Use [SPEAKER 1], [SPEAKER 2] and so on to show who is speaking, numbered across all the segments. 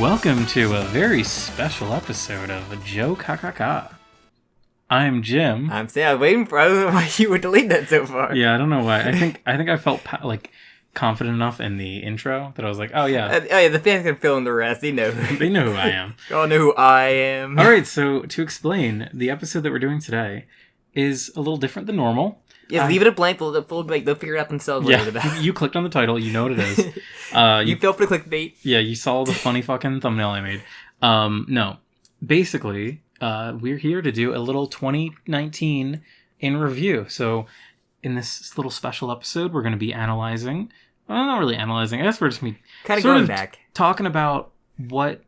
[SPEAKER 1] Welcome to a very special episode of Jokakaka. I'm Jim.
[SPEAKER 2] I'm Sam. I was waiting for. I don't know why you would delete that so far.
[SPEAKER 1] Yeah, I don't know why. I think I felt confident enough in the intro that I was like, oh yeah,
[SPEAKER 2] the fans can fill in the rest. They know.
[SPEAKER 1] they know who I am.
[SPEAKER 2] They all know who I am.
[SPEAKER 1] All right, so to explain, the episode that we're doing today is a little different than normal.
[SPEAKER 2] Yeah, leave it a blank. They'll figure it out themselves.
[SPEAKER 1] Yeah, you clicked on the title. You know what it is.
[SPEAKER 2] You fell for the clickbait.
[SPEAKER 1] Yeah, you saw the funny fucking thumbnail I made. No, basically, we're here to do a little 2019 in review. So, in this little special episode, we're going to be analyzing. Well, not really analyzing. I guess we're just
[SPEAKER 2] kind of going back,
[SPEAKER 1] talking about what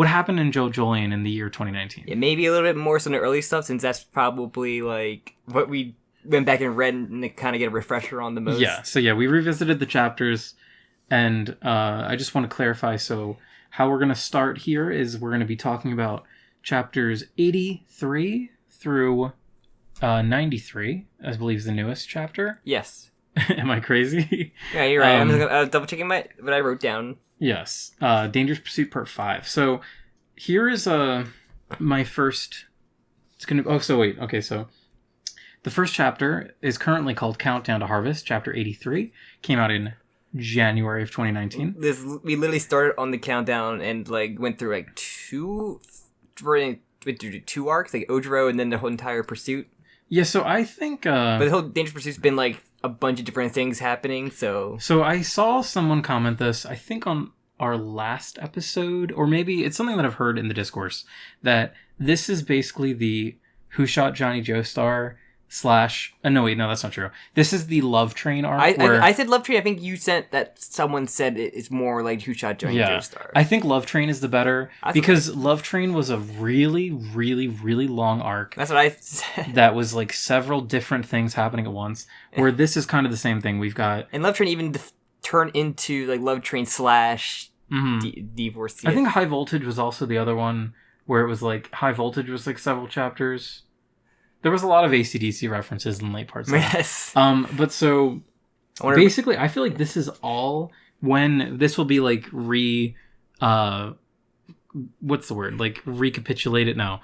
[SPEAKER 1] happened in JoJolion in the year 2019.
[SPEAKER 2] Yeah, maybe a little bit more so in the early stuff, since that's probably like what we went back and read and kind of get a refresher on the most.
[SPEAKER 1] Yeah, so we revisited the chapters, and I just want to clarify. So how we're going to start here is we're going to be talking about chapters 83 through 93, I believe is the newest chapter.
[SPEAKER 2] Yes.
[SPEAKER 1] Am I crazy?
[SPEAKER 2] Yeah, you're right. I'm double checking what I wrote down.
[SPEAKER 1] Yes. Dangerous Pursuit Part 5. So here is my first... So the first chapter is currently called Countdown to Harvest, Chapter 83. Came out in January of 2019.
[SPEAKER 2] We literally started on the countdown and went through two arcs, like Ojiro and then the whole entire pursuit.
[SPEAKER 1] Yeah, so I think...
[SPEAKER 2] but the whole Dangerous Pursuit's been a bunch of different things happening, so...
[SPEAKER 1] So I saw someone comment this, I think on our last episode, or maybe it's something that I've heard in the discourse, that this is basically the Who Shot Johnny Joestar / no, that's not true. This is the Love Train arc.
[SPEAKER 2] I said Love Train. I think you sent that someone said it's more like Who Shot Johnny Joestar.
[SPEAKER 1] I think Love Train is the better, because Love Train was a really, really, really long arc.
[SPEAKER 2] That's what I said.
[SPEAKER 1] That was several different things happening at once, where this is kind of the same thing. We've got...
[SPEAKER 2] And Love Train even turned into Love Train / Divorce.
[SPEAKER 1] I think High Voltage was also the other one, where it was High Voltage was several chapters. There was a lot of AC/DC references in late parts.
[SPEAKER 2] Yes.
[SPEAKER 1] But so basically, I feel like this is all when this will be what's the word? Recapitulate it now.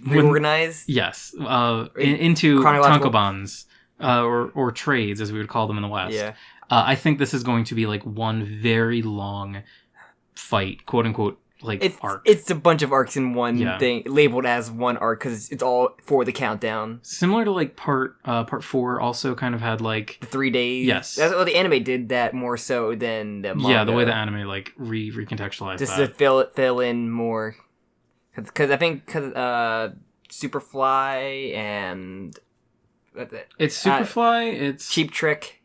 [SPEAKER 2] Reorganized?
[SPEAKER 1] Yes. Into tankobans, or trades, as we would call them in the West.
[SPEAKER 2] Yeah.
[SPEAKER 1] I think this is going to be one very long fight, quote unquote. Arc.
[SPEAKER 2] It's a bunch of arcs in one thing, labeled as one arc, because it's all for the countdown.
[SPEAKER 1] Similar to part 4 also kind of had
[SPEAKER 2] the 3 days.
[SPEAKER 1] Yes.
[SPEAKER 2] The anime did that more so than the manga.
[SPEAKER 1] Yeah, the way the anime recontextualized
[SPEAKER 2] just
[SPEAKER 1] that.
[SPEAKER 2] to fill in more. Because I think Superfly and...
[SPEAKER 1] It's Superfly, it's...
[SPEAKER 2] Cheap Trick.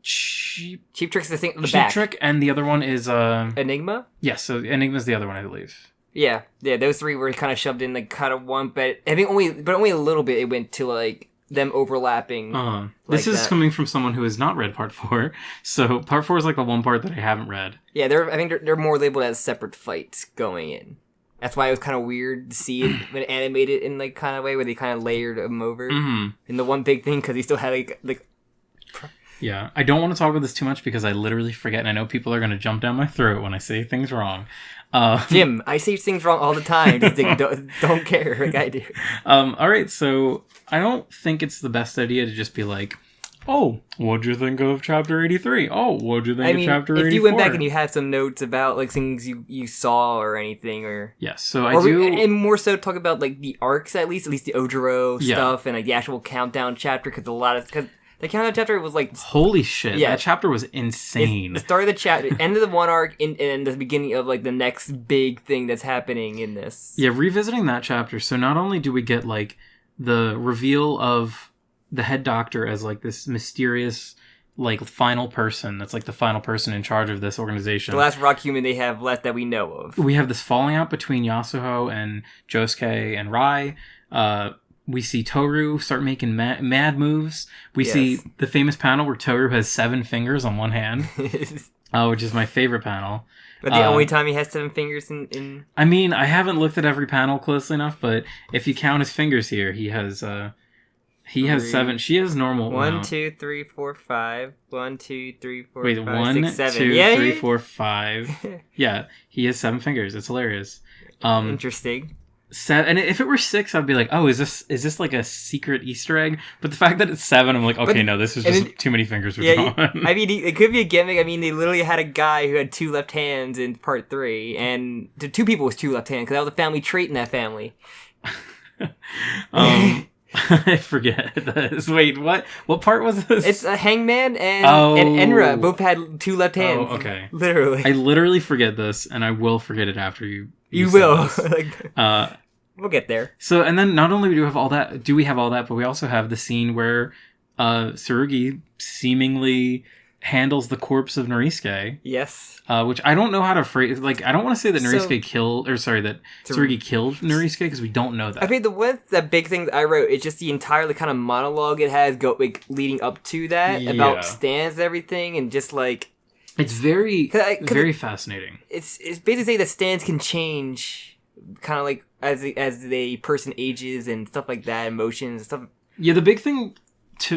[SPEAKER 2] Cheap Trick's the thing.
[SPEAKER 1] Cheap Trick, and the other one is
[SPEAKER 2] Enigma.
[SPEAKER 1] Yes, so Enigma's the other one, I believe.
[SPEAKER 2] Yeah. Those three were kind of shoved in kind of one, but I think only a little bit. It went to them overlapping.
[SPEAKER 1] This is coming from someone who has not read Part 4, so Part 4 is the one part that I haven't read.
[SPEAKER 2] Yeah, I think they're more labeled as separate fights going in. That's why it was kind of weird to see it when animated in kind of way where they kind of layered them over. Mm-hmm. And the one big thing, because he still had
[SPEAKER 1] Yeah, I don't want to talk about this too much because I literally forget, and I know people are going to jump down my throat when I say things wrong.
[SPEAKER 2] Jim, I say things wrong all the time. Just don't care like I do.
[SPEAKER 1] All right, so I don't think it's the best idea to just be oh, what'd you think of Chapter 83? Oh, what'd you think of Chapter 84?
[SPEAKER 2] If you went back and you had some notes about things you saw or anything, or...
[SPEAKER 1] Yes, so I do...
[SPEAKER 2] And more so talk about the arcs at least the Ojiro stuff, and the actual countdown chapter, because the countdown chapter was
[SPEAKER 1] holy shit, that chapter was insane.
[SPEAKER 2] It's the start of the chapter, end of the one arc, and the beginning of the next big thing that's happening in this.
[SPEAKER 1] Yeah, revisiting that chapter, so not only do we get the reveal of the head doctor as this mysterious final person that's the final person in charge of this organization.
[SPEAKER 2] The last rock human they have left that we know of.
[SPEAKER 1] We have this falling out between Yasuo and Josuke and Rai. We see Toru start making mad moves. We see the famous panel where Toru has 7 fingers on one hand, which is my favorite panel.
[SPEAKER 2] But the only time he has 7 fingers in...
[SPEAKER 1] I mean, I haven't looked at every panel closely enough, but if you count his fingers here, he has He has 7. She has normal.
[SPEAKER 2] 1, 2, 3, 4, 5. 1, 2, 3, 4,
[SPEAKER 1] Wait,
[SPEAKER 2] 5,
[SPEAKER 1] 1,
[SPEAKER 2] 6, 7.
[SPEAKER 1] 2,
[SPEAKER 2] yeah,
[SPEAKER 1] 3, 4, 5. Yeah, he has 7 fingers. It's hilarious.
[SPEAKER 2] Interesting.
[SPEAKER 1] And if it were 6, I'd be like, oh, is this like a secret Easter egg? But the fact that it's 7, I'm like, okay, no, this is just too many fingers.
[SPEAKER 2] Yeah, I mean, it could be a gimmick. I mean, they literally had a guy who had 2 left hands in part 3, and the 2 people with 2 left hands because that was a family trait in that family.
[SPEAKER 1] I forget this. Wait, what part was this?
[SPEAKER 2] It's a Hangman and Enra both had 2 left hands.
[SPEAKER 1] Oh, okay.
[SPEAKER 2] Literally.
[SPEAKER 1] I literally forget this, and I will forget it after you.
[SPEAKER 2] You will. We'll get there.
[SPEAKER 1] So, and then not only do we have all that, but we also have the scene where Tsurugi seemingly handles the corpse of Norisuke.
[SPEAKER 2] Yes.
[SPEAKER 1] Which I don't know how to phrase. Like, I don't want to say that Norisuke that Tsurugi killed Norisuke because we don't know that.
[SPEAKER 2] I mean, the big thing that I wrote is just the entire kind of monologue it has leading up to that about stands and everything, and just like
[SPEAKER 1] it's very very fascinating.
[SPEAKER 2] It's basically saying that stands can change, kind of like as the person ages and stuff like that, emotions and stuff.
[SPEAKER 1] Yeah, the big thing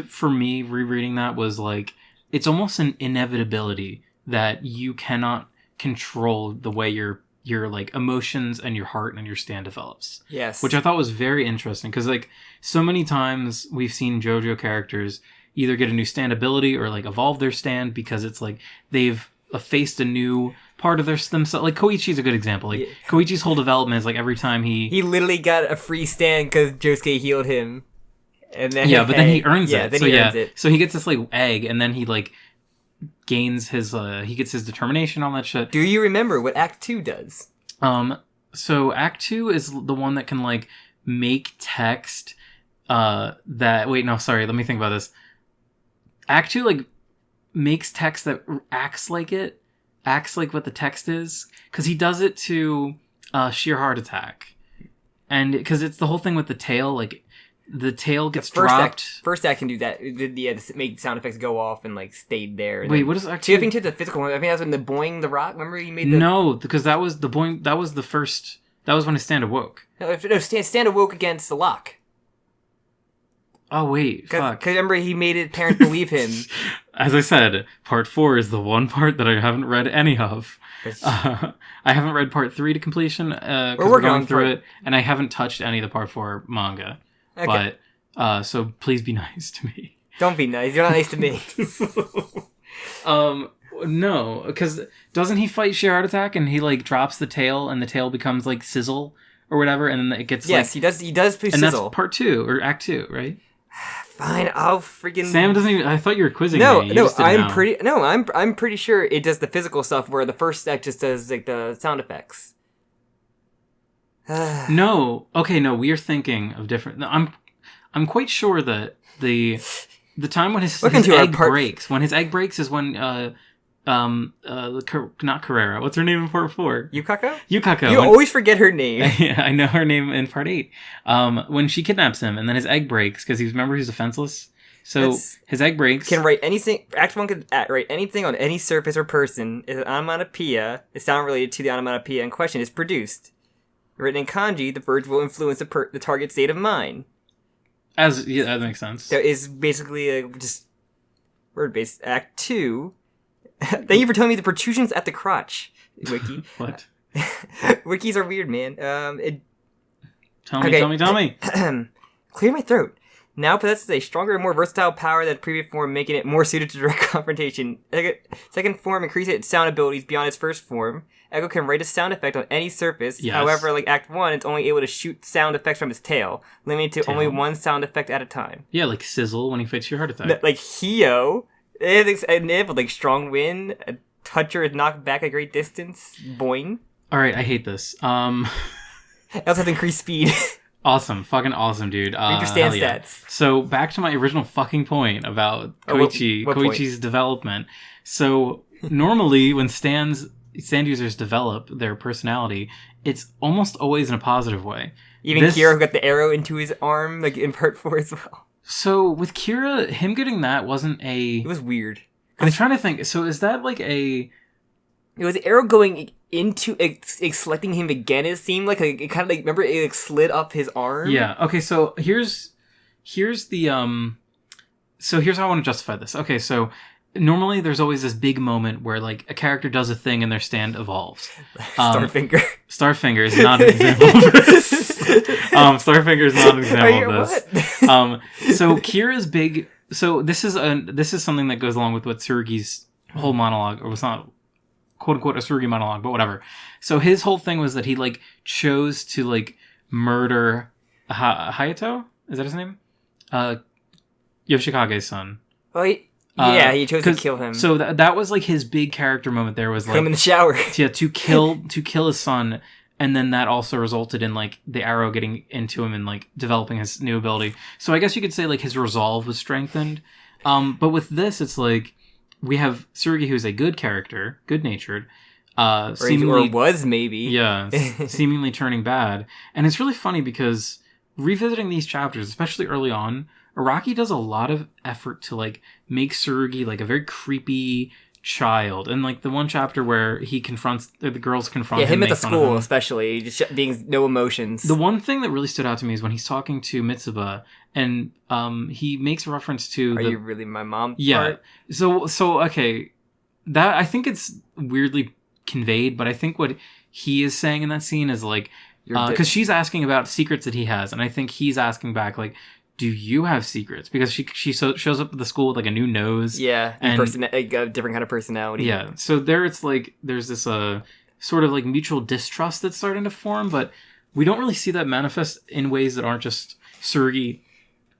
[SPEAKER 1] for me rereading that was like it's almost an inevitability that you cannot control the way your like emotions and your heart and your stand develops.
[SPEAKER 2] Yes.
[SPEAKER 1] Which I thought was very interesting because like so many times we've seen JoJo characters either get a new stand ability or like evolve their stand because it's like they've faced a new part of themselves. Like Koichi's a good example. Like Koichi's whole development is like every time he literally got a free stand because Josuke healed him. And then but then he earns it.
[SPEAKER 2] Then he earns it.
[SPEAKER 1] So he gets this like egg, and then he like gains his he gets his determination on that shit.
[SPEAKER 2] Do you remember what Act 2 does?
[SPEAKER 1] So Act 2 is the one that can like make text let me think about this. Act 2 like makes text that acts like what the text is, because he does it to Sheer Heart Attack, and because it's the whole thing with the tail, like the tail gets dropped.
[SPEAKER 2] First act can do that. To make sound effects go off and like stayed there.
[SPEAKER 1] Wait, what is Act 2?
[SPEAKER 2] I think to the physical one. I think that's when the boing the rock. Remember he made the...
[SPEAKER 1] No, because that was the boing. That was the first. That was when his stand awoke.
[SPEAKER 2] No, stand awoke against the lock.
[SPEAKER 1] Oh wait, fuck.
[SPEAKER 2] Because remember he made his parents believe him.
[SPEAKER 1] As I said, part 4 is the one part that I haven't read any of. I haven't read part 3 to completion. We're going through it, and I haven't touched any of the part 4 manga. Okay. But so please be nice to me.
[SPEAKER 2] Don't be nice. You're not nice to me.
[SPEAKER 1] No, because doesn't he fight Sheer Heart Attack and he like drops the tail and the tail becomes like sizzle or whatever, and then it gets
[SPEAKER 2] he does. He does
[SPEAKER 1] and sizzle. That's part 2 or Act 2, right?
[SPEAKER 2] Fine, I'll freaking...
[SPEAKER 1] Sam doesn't even... I thought you were quizzing me.
[SPEAKER 2] I'm pretty sure it does the physical stuff where the first act just does like the sound effects.
[SPEAKER 1] No. Okay, no, we are thinking of different... No, I'm quite sure that the time when his egg breaks... When his egg breaks is when... not Carrera. What's her name in part 4?
[SPEAKER 2] Yukako. You always forget her name.
[SPEAKER 1] Yeah, I know her name in part 8. When she kidnaps him and then his egg breaks because he's defenseless. So his egg breaks.
[SPEAKER 2] Can write anything. Act 1 can write anything on any surface or person. Is an onomatopoeia. Is sound related to the onomatopoeia in question is produced. Written in kanji, the words will influence the target state of mind.
[SPEAKER 1] That makes sense.
[SPEAKER 2] There is basically just word based. Act 2. Thank you for telling me the protrusions at the crotch, Wiki.
[SPEAKER 1] What?
[SPEAKER 2] Wikis are weird, man.
[SPEAKER 1] Tell me.
[SPEAKER 2] Clear my throat. Now possesses a stronger and more versatile power than the previous form, making it more suited to direct confrontation. Second form increases its sound abilities beyond its first form. Echo can write a sound effect on any surface. Yes. However, like Act 1, it's only able to shoot sound effects from its tail, limited to only one sound effect at a time.
[SPEAKER 1] Yeah, like sizzle when he fights your heart attack.
[SPEAKER 2] Like Hio... It like strong wind, a toucher is knocked back a great distance. Boing.
[SPEAKER 1] Alright, I hate this. It
[SPEAKER 2] also has increased speed.
[SPEAKER 1] Awesome. Fucking awesome, dude.
[SPEAKER 2] Understand stats.
[SPEAKER 1] So, back to my original fucking point about Koichi's development. So, normally when stand users develop their personality, it's almost always in a positive way.
[SPEAKER 2] Even Kira got the arrow into his arm, like in part 4 as well.
[SPEAKER 1] So, with Kira, him getting that wasn't a...
[SPEAKER 2] It was weird.
[SPEAKER 1] I'm trying to think. So, is that like a...
[SPEAKER 2] It was the arrow going into... selecting him again, it seemed like. It kind of like... Remember, it like slid up his arm?
[SPEAKER 1] Yeah. Okay, so here's here's the so here's how I want to justify this. Okay, so normally there's always this big moment where like a character does a thing and their stand evolves. Starfinger is not an example of this. Starfinger is not an example of this. So Kira's big. So this is something that goes along with what Sergi's whole monologue, or was not quote unquote a Sergi monologue, but whatever. So his whole thing was that he like chose to like murder Hayato. Is that his name? Yoshikage's son.
[SPEAKER 2] Oh, he chose to kill him.
[SPEAKER 1] So that was like his big character moment. There was like
[SPEAKER 2] him in the shower.
[SPEAKER 1] Yeah, to kill his son, and then that also resulted in like the arrow getting into him and like developing his new ability. So I guess you could say like his resolve was strengthened. But with this, it's like we have Sergi, who's a good character, good-natured, seemingly,
[SPEAKER 2] or was maybe,
[SPEAKER 1] yeah, seemingly turning bad, and it's really funny because revisiting these chapters, especially early on, Araki does a lot of effort to like make Sergi like a very creepy child. And like the one chapter where he confronts the girls confront
[SPEAKER 2] him at the school, especially just being no emotions.
[SPEAKER 1] The one thing that really stood out to me is when he's talking to Mitsuba and he makes a reference to
[SPEAKER 2] you really my mom?
[SPEAKER 1] Yeah.
[SPEAKER 2] Part?
[SPEAKER 1] So okay, that I think it's weirdly conveyed, but I think what he is saying in that scene is like because she's asking about secrets that he has, and I think he's asking back like, do you have secrets? Because she shows up at the school with like a new nose,
[SPEAKER 2] and like a different kind of personality.
[SPEAKER 1] Yeah, so it's like there's this sort of like mutual distrust that's starting to form, but we don't really see that manifest in ways that aren't just Sergi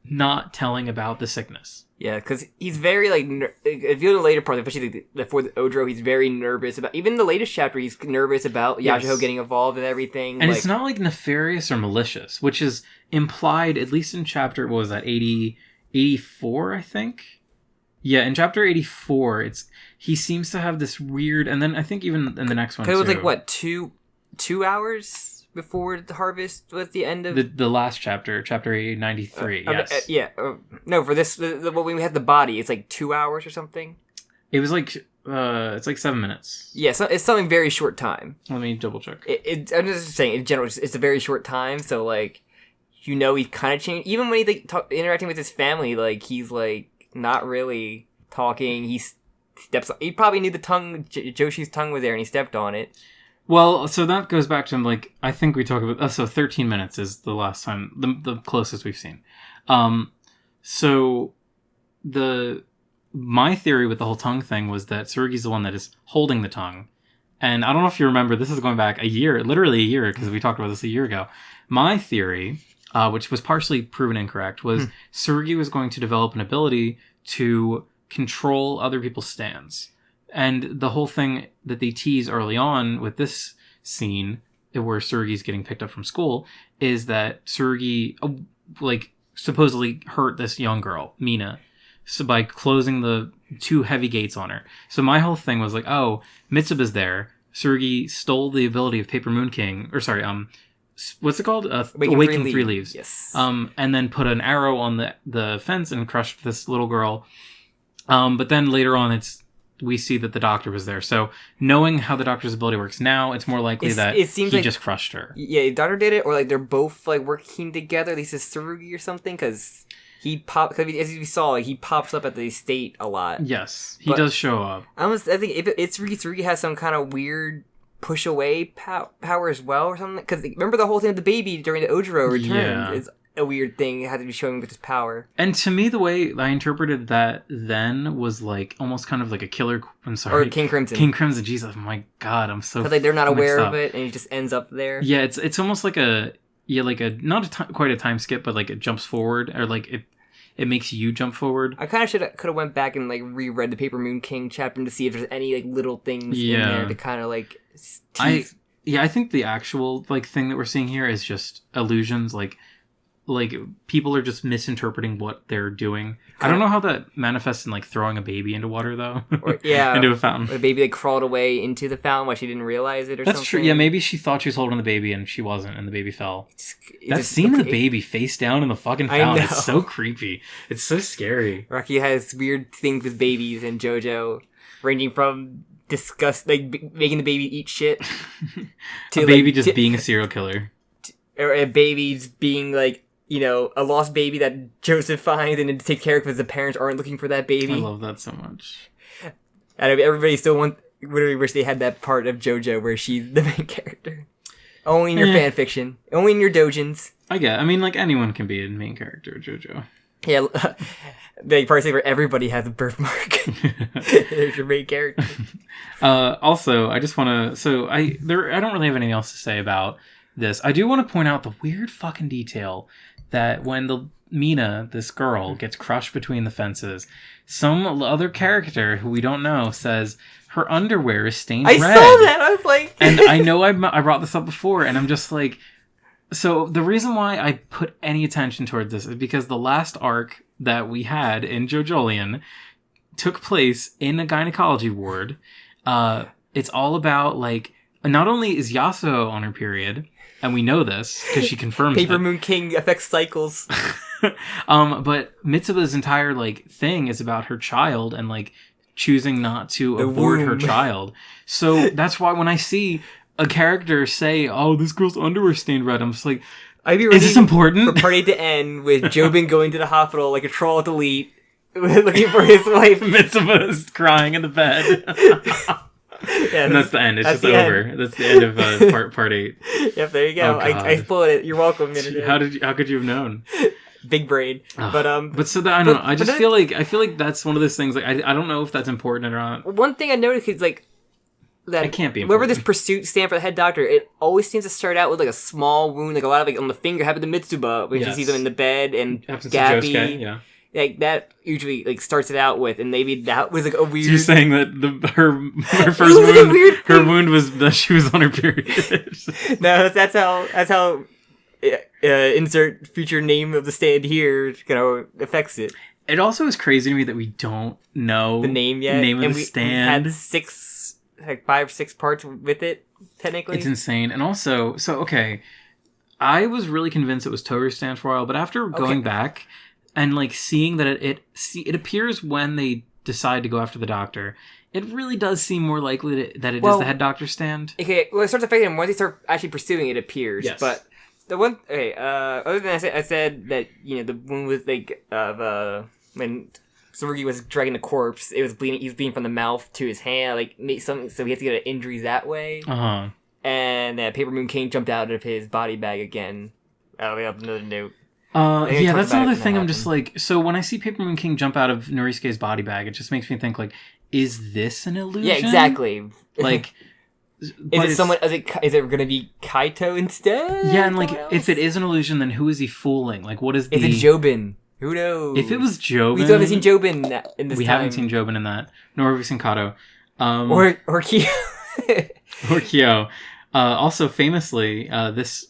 [SPEAKER 1] not telling about the sickness.
[SPEAKER 2] Yeah, because he's very like if you go to the later part, especially before the Odro, he's very nervous about. Even the latest chapter, he's nervous about Yasuo getting involved and everything.
[SPEAKER 1] And it's not like nefarious or malicious, which is implied at least in chapter 84, I think. Yeah, in chapter 84, he seems to have this weird, and then I think even in the next one,
[SPEAKER 2] it was like what 2 hours before the harvest was the end of
[SPEAKER 1] the last chapter 93. Yes.
[SPEAKER 2] No, for this when we had the body, it's like 2 hours or something.
[SPEAKER 1] It was like it's like 7 minutes.
[SPEAKER 2] Yeah, so it's something very short time.
[SPEAKER 1] Let me double check.
[SPEAKER 2] I'm just saying, in general, it's a very short time. So like, he kind of changed. Even when he's like interacting with his family, like he's like not really talking. He probably knew the tongue. Joshi's tongue was there, and he stepped on it.
[SPEAKER 1] Well, so that goes back to like I think we talked about. So 13 minutes is the last time, the closest we've seen. So my theory with the whole tongue thing was that Sergi's the one that is holding the tongue, and I don't know if you remember. This is going back literally a year, because we talked about this a year ago. My theory, which was partially proven incorrect, was Sergi was going to develop an ability to control other people's stands. And the whole thing that they tease early on with this scene, where Sergi's getting picked up from school, is that Sergi, like, supposedly hurt this young girl, Mina, so by closing the 2 heavy gates on her. So my whole thing was like, oh, Mitsuba's there. Sergi stole the ability of Paper Moon King, what's it called? Awaken 3 Leaves.
[SPEAKER 2] Yes.
[SPEAKER 1] And then put an arrow on the fence and crushed this little girl. But then later on, we see that the doctor was there. So knowing how the doctor's ability works now, it's more likely that he just crushed her.
[SPEAKER 2] Yeah, the doctor did it, or like they're both like working together. At least it's Tsurugi or something, because he popped. As we saw, like, he pops up at the estate a lot.
[SPEAKER 1] Yes, he does show up.
[SPEAKER 2] I think if it's Tsurugi has some kind of weird push away power as well, or something. Because remember the whole thing with the baby during the Ojiro return is a weird thing. It had to be showing with his power.
[SPEAKER 1] And to me, the way I interpreted that then was like almost kind of like a killer. I'm sorry,
[SPEAKER 2] or King Crimson.
[SPEAKER 1] King Crimson. Jesus, oh my God, I'm so.
[SPEAKER 2] Because like they're not aware of it, and he just ends up there.
[SPEAKER 1] Yeah, it's almost like quite a time skip, but like it jumps forward, or like it makes you jump forward.
[SPEAKER 2] I kind of could have went back and like reread the Paper Moon King chapter to see if there's any like little things in there to kind of like tease.
[SPEAKER 1] I think the actual like thing that we're seeing here is just illusions, like people are just misinterpreting what they're doing. I don't know how that manifests in like throwing a baby into water though. Into a fountain.
[SPEAKER 2] The baby like crawled away into the fountain while she didn't realize it or something.
[SPEAKER 1] That's true. Yeah, maybe she thought she was holding the baby and she wasn't, and the baby fell. That scene of the baby face down in the fucking fountain is so creepy. It's so scary.
[SPEAKER 2] Rocky has weird things with babies in JoJo, ranging from disgust, like making the baby eat shit,
[SPEAKER 1] to a baby just being a serial killer,
[SPEAKER 2] or a baby being like a lost baby that Joseph finds and then to take care of because the parents aren't looking for that baby.
[SPEAKER 1] I love that so much.
[SPEAKER 2] And everybody still really wish they had that part of JoJo where she's the main character. Only in your fan fiction. Only in your doujins.
[SPEAKER 1] I mean, like, anyone can be a main character of JoJo.
[SPEAKER 2] Yeah, they probably say where everybody has a birthmark. There's your main character.
[SPEAKER 1] Also, I just want to... I don't really have anything else to say about this. I do want to point out the weird fucking detail that when the Mina, this girl, gets crushed between the fences, some other character who we don't know says her underwear is stained red.
[SPEAKER 2] I saw that! I was like...
[SPEAKER 1] And I know I brought this up before, and I'm just like... So the reason why I put any attention towards this is because the last arc that we had in JoJolion took place in a gynecology ward. It's all about, like... Not only is Yasuo on her period... And we know this, because she confirms
[SPEAKER 2] Paper Moon King affects cycles.
[SPEAKER 1] But Mitsuba's entire, like, thing is about her child and, like, choosing not to abort her child. So that's why when I see a character say, oh, this girl's underwear stained red, I'm just like, is this important?
[SPEAKER 2] For party to end with Jobin going to the hospital like a troll at elite, looking for his wife.
[SPEAKER 1] Mitsuba's crying in the bed.
[SPEAKER 2] Yeah,
[SPEAKER 1] and that's the end. It's just over. End. That's the end of part 8.
[SPEAKER 2] Yep, there you go. Oh, I spoiled it. You're welcome.
[SPEAKER 1] How could you have known?
[SPEAKER 2] Big brain.
[SPEAKER 1] But so that I don't know. I just feel like that's one of those things. Like I don't know if that's important or not.
[SPEAKER 2] One thing I noticed is like that
[SPEAKER 1] it can't be important.
[SPEAKER 2] wherever this pursuit stand for the head doctor, it always seems to start out with like a small wound, like a lot of like on the finger. Happened to Mitsuba when she sees him in the bed, and Gabby.
[SPEAKER 1] Yeah.
[SPEAKER 2] Like that usually like starts it out with, and maybe that was like a weird.
[SPEAKER 1] So you're saying that her first wound, her wound was that she was on her period.
[SPEAKER 2] No, that's how insert future name of the stand here affects it.
[SPEAKER 1] It also is crazy to me that we don't know
[SPEAKER 2] the name yet.
[SPEAKER 1] Name of the stand.
[SPEAKER 2] We had 5 or 6 parts with it. Technically,
[SPEAKER 1] it's insane. And also, okay, I was really convinced it was Toru's stand for a while, but after going back. And, like, seeing that it appears when they decide to go after the doctor, it really does seem more likely that it is the head doctor's stand.
[SPEAKER 2] Okay, well, it starts affecting him once they start actually pursuing it, appears. Yes. But the one... Okay, other than I said that, the wound was, like, when Serki was dragging the corpse, it was bleeding. He was bleeding from the mouth to his hand, like, so he had to get injuries that way.
[SPEAKER 1] Uh-huh.
[SPEAKER 2] And Paper Moon King jumped out of his body bag again. Oh, we have another note.
[SPEAKER 1] Yeah, that's another thing. I'm just like, so when I see Paper Moon King jump out of Norisuke's body bag, it just makes me think, like, is this an illusion?
[SPEAKER 2] Yeah, exactly.
[SPEAKER 1] Like,
[SPEAKER 2] is it going to be Kaito instead?
[SPEAKER 1] Yeah, and like, if it is an illusion, then who is he fooling? Like, what is the...
[SPEAKER 2] If it's Jobin, who knows?
[SPEAKER 1] If it was Jobin...
[SPEAKER 2] We still haven't seen Jobin in this
[SPEAKER 1] We haven't seen Jobin in that, nor have we seen Kato.
[SPEAKER 2] Or Kyo.
[SPEAKER 1] Or Kyo. Also, famously,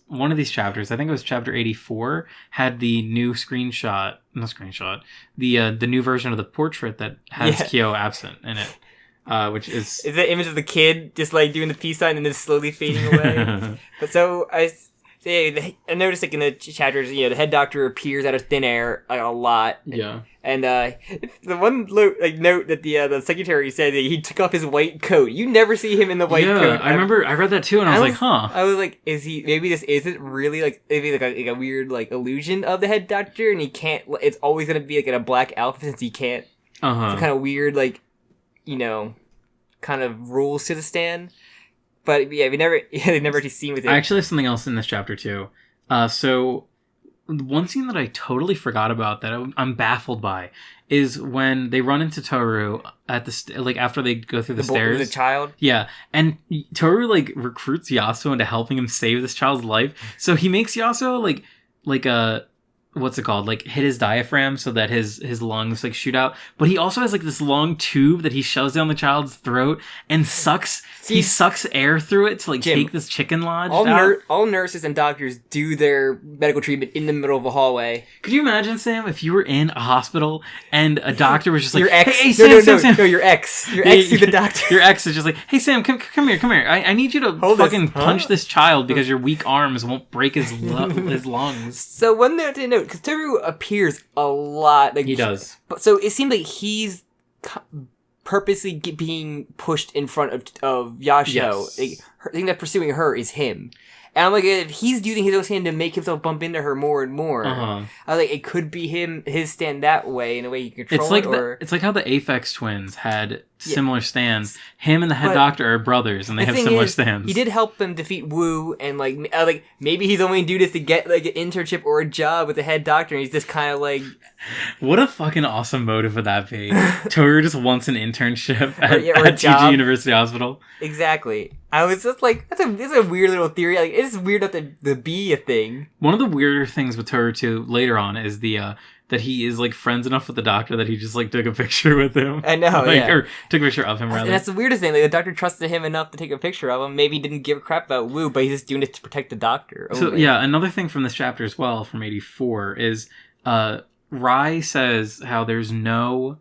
[SPEAKER 1] one of these chapters, I think it was chapter 84, had the new the new version of the portrait that has Kyo absent in it, which is...
[SPEAKER 2] Is that image of the kid just, like, doing the peace sign and then slowly fading away? But so, I noticed, like, in the chapters, the head doctor appears out of thin air, like, a lot.
[SPEAKER 1] Yeah.
[SPEAKER 2] And the one note that the secretary said that he took off his white coat. You never see him in the white coat.
[SPEAKER 1] Yeah, I remember. I read that too, and I was like, "Huh."
[SPEAKER 2] I was like, "Is he? Maybe this isn't really like a weird like illusion of the head doctor, and he can't. It's always gonna be like in a black outfit since he can't. It's kind of weird, like kind of rules to the stand. But yeah, they never actually seen with it.
[SPEAKER 1] I actually have something else in this chapter too. So. One scene that I totally forgot about that I'm baffled by is when they run into Toru at the after they go through the stairs.
[SPEAKER 2] The child?
[SPEAKER 1] Yeah. And Toru like recruits Yasuo into helping him save this child's life. So he makes Yasuo like a what's it called? Like hit his diaphragm so that his lungs like shoot out. But he also has like this long tube that he shoves down the child's throat and sucks air through it to like take this chicken lodge out.
[SPEAKER 2] All nurses and doctors do their medical treatment in the middle of a hallway.
[SPEAKER 1] Could you imagine, Sam, if you were in a hospital and a doctor was just like,
[SPEAKER 2] your ex,
[SPEAKER 1] hey, Sam.
[SPEAKER 2] No, your ex to the doctor.
[SPEAKER 1] Your ex is just like, hey, Sam, come here. I need you to punch this child because your weak arms won't break his lungs.
[SPEAKER 2] So one note to note, because Toru appears a lot. Like
[SPEAKER 1] he does.
[SPEAKER 2] So it seems like he's purposely being pushed in front of Yasuo.
[SPEAKER 1] Yes.
[SPEAKER 2] Like, the thing that's pursuing her is him. And I'm like, if he's using his own stand to make himself bump into her more and more, I was like, it could be his stand that way, in a way you can control
[SPEAKER 1] it's like how the Aphex twins had similar stands. Him and the head doctor are brothers, and they have similar stands.
[SPEAKER 2] He did help them defeat Wu, and like maybe he's only doing this to get like an internship or a job with the head doctor, and he's just kind of like,
[SPEAKER 1] what a fucking awesome motive would that be? Toru just wants an internship at TG University Hospital.
[SPEAKER 2] Exactly. I was just like, that's a weird little theory. Like, it's weird not to be a thing.
[SPEAKER 1] One of the weirder things with Toru too later on is that he is like friends enough with the doctor that he just like took a picture with him.
[SPEAKER 2] I know,
[SPEAKER 1] or took a picture of him rather.
[SPEAKER 2] And that's the weirdest thing. Like, the doctor trusted him enough to take a picture of him. Maybe he didn't give a crap about Wu, but he's just doing it to protect the doctor.
[SPEAKER 1] So yeah, another thing from this chapter as well, from 84, is Rai says how there's no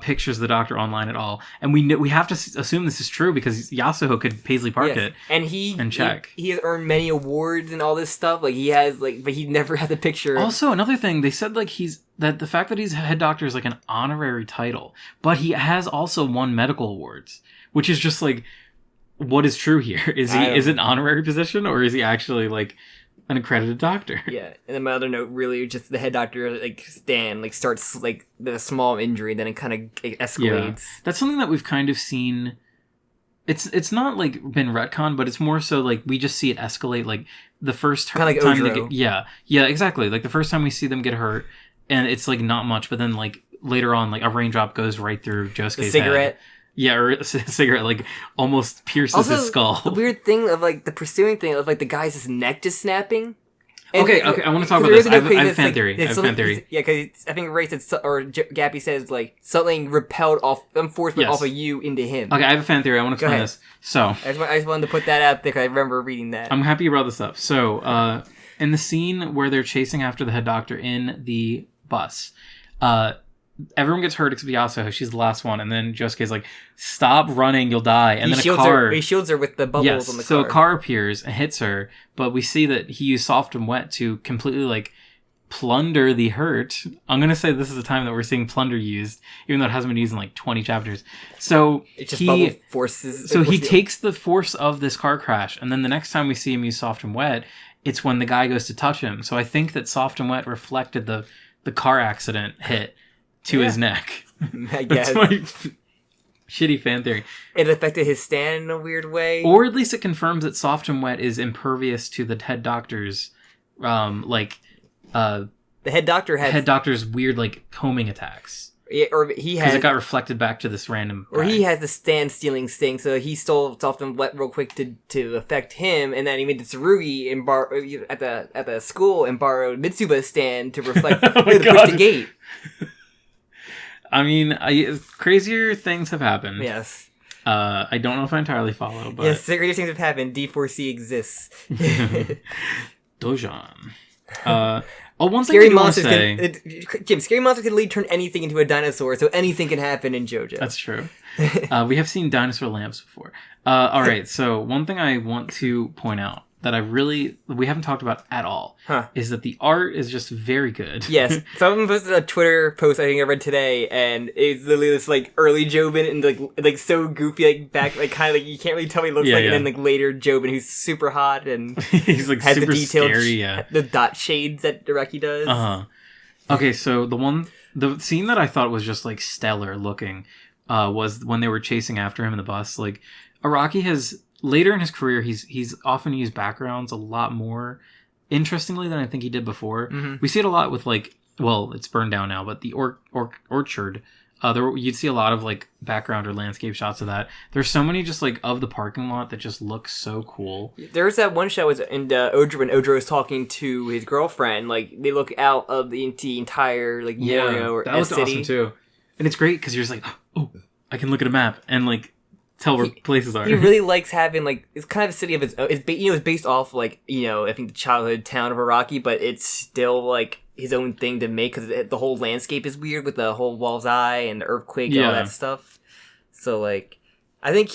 [SPEAKER 1] pictures of the doctor online at all, and we have to assume this is true because Yasuo could Paisley Park it and check.
[SPEAKER 2] He has earned many awards and all this stuff. Like he has, like, but he never had the picture.
[SPEAKER 1] Also, another thing they said, like that the fact that he's head doctor is like an honorary title, but he has also won medical awards, which is just like, what is true here? Is it an honorary position, or is he actually like an accredited doctor?
[SPEAKER 2] Yeah, and then my other note, really, just the head doctor, like, Stan, like, starts, like, with a small injury, then it kind of escalates.
[SPEAKER 1] Yeah. That's something that we've kind of seen. It's not, like, been retconned, but it's more so, like, we just see it escalate, like, the first time
[SPEAKER 2] like
[SPEAKER 1] they get... Yeah, exactly. Like, the first time we see them get hurt, and it's, like, not much, but then, like, later on, like, a raindrop goes right through Josuke's
[SPEAKER 2] cigarette.
[SPEAKER 1] head. Yeah, or a cigarette, like, almost pierces his skull.
[SPEAKER 2] The weird thing of, like, the pursuing thing of, like, the guy's neck just snapping.
[SPEAKER 1] And okay, I want to talk about this. I have a fan theory.
[SPEAKER 2] Yeah, because I think Ray said, or Gappy says, like, something repelled off, enforcement off of you into him.
[SPEAKER 1] Okay, I have a fan theory. I want to explain this. So,
[SPEAKER 2] I just wanted to put that out there because I remember reading that.
[SPEAKER 1] I'm happy you brought this up. So, in the scene where they're chasing after the head doctor in the bus, everyone gets hurt except Yasuo. She's the last one, and then Josuke's like, "Stop running, you'll die." And then
[SPEAKER 2] he shields her with the bubbles on the car.
[SPEAKER 1] So a car appears and hits her, but we see that he used soft and wet to completely like plunder the hurt. I'm gonna say this is the time that we're seeing plunder used, even though it hasn't been used in like 20 chapters. So
[SPEAKER 2] it's just bubble forces.
[SPEAKER 1] So he takes the force of this car crash, and then the next time we see him use soft and wet, it's when the guy goes to touch him. So I think that soft and wet reflected the car accident hit to his neck.
[SPEAKER 2] I guess.
[SPEAKER 1] That's my shitty fan theory.
[SPEAKER 2] It affected his stand in a weird way.
[SPEAKER 1] Or at least it confirms that soft and wet is impervious to the head doctor's, the
[SPEAKER 2] head doctor's
[SPEAKER 1] weird, like, homing attacks.
[SPEAKER 2] Yeah, or he has...
[SPEAKER 1] Because it got reflected back to this random guy.
[SPEAKER 2] Or he has the stand stealing thing, so he stole soft and wet real quick to affect him, and then he went to Tsurugi and at the school and borrowed Mitsuba's stand to reflect to push the gate.
[SPEAKER 1] I mean, crazier things have happened.
[SPEAKER 2] Yes.
[SPEAKER 1] I don't know if I entirely follow, but...
[SPEAKER 2] Yes, crazier things have happened. D4C exists.
[SPEAKER 1] Dojon. One thing I want to say...
[SPEAKER 2] Jim, scary monsters can literally turn anything into a dinosaur, so anything can happen in JoJo.
[SPEAKER 1] That's true. We have seen dinosaur lamps before. Alright, so one thing I want to point out that we haven't talked about at all is that the art is just very good.
[SPEAKER 2] Yes. Someone posted a Twitter post I think I read today, and it's literally this like early Jobin and like so goofy, like back, like kind of like you can't really tell what he looks like, and then like later Jobin who's super hot and
[SPEAKER 1] he's like
[SPEAKER 2] has
[SPEAKER 1] super
[SPEAKER 2] the detailed
[SPEAKER 1] scary,
[SPEAKER 2] the dot shades that Araki does.
[SPEAKER 1] Okay, so the scene that I thought was just like stellar looking was when they were chasing after him in the bus. Like Araki has later in his career, he's often used backgrounds a lot more interestingly than I think he did before. Mm-hmm. We see it a lot with like, well, it's burned down now, but the orchard. You'd see a lot of like background or landscape shots of that. There's so many just like of the parking lot that just look so cool.
[SPEAKER 2] There's that one shot was in Ojo when Ojo is talking to his girlfriend. Like they look out of the entire like Morio or
[SPEAKER 1] that was awesome too. And it's great because you're just like, oh, I can look at a map and like tell where places are.
[SPEAKER 2] He really likes having like it's kind of a city of its own. It's based off like I think the childhood town of Araki, but it's still like his own thing to make because the whole landscape is weird with the whole wall's eye and the earthquake and all that stuff. So like, I think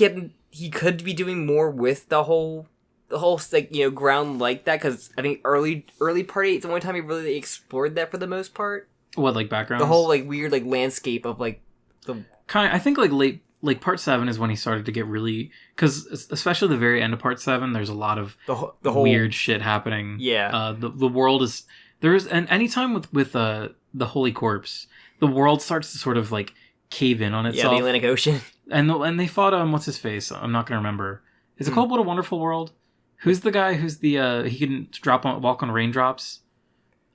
[SPEAKER 2] he could be doing more with the whole like ground like that because I think early part 8 is the only time he really explored that for the most part.
[SPEAKER 1] What, like backgrounds?
[SPEAKER 2] The whole like weird like landscape of like the
[SPEAKER 1] kind. I think like late like part 7 is when he started to get really, because especially the very end of part 7, there's a lot of
[SPEAKER 2] the whole
[SPEAKER 1] weird shit happening.
[SPEAKER 2] Yeah.
[SPEAKER 1] The world is and anytime with the Holy Corpse, the world starts to sort of like cave in on itself.
[SPEAKER 2] Yeah, the Atlantic Ocean.
[SPEAKER 1] And they fought what's his face? I'm not gonna remember. Is it called What a Wonderful World? Who's the guy who's the he can walk on raindrops?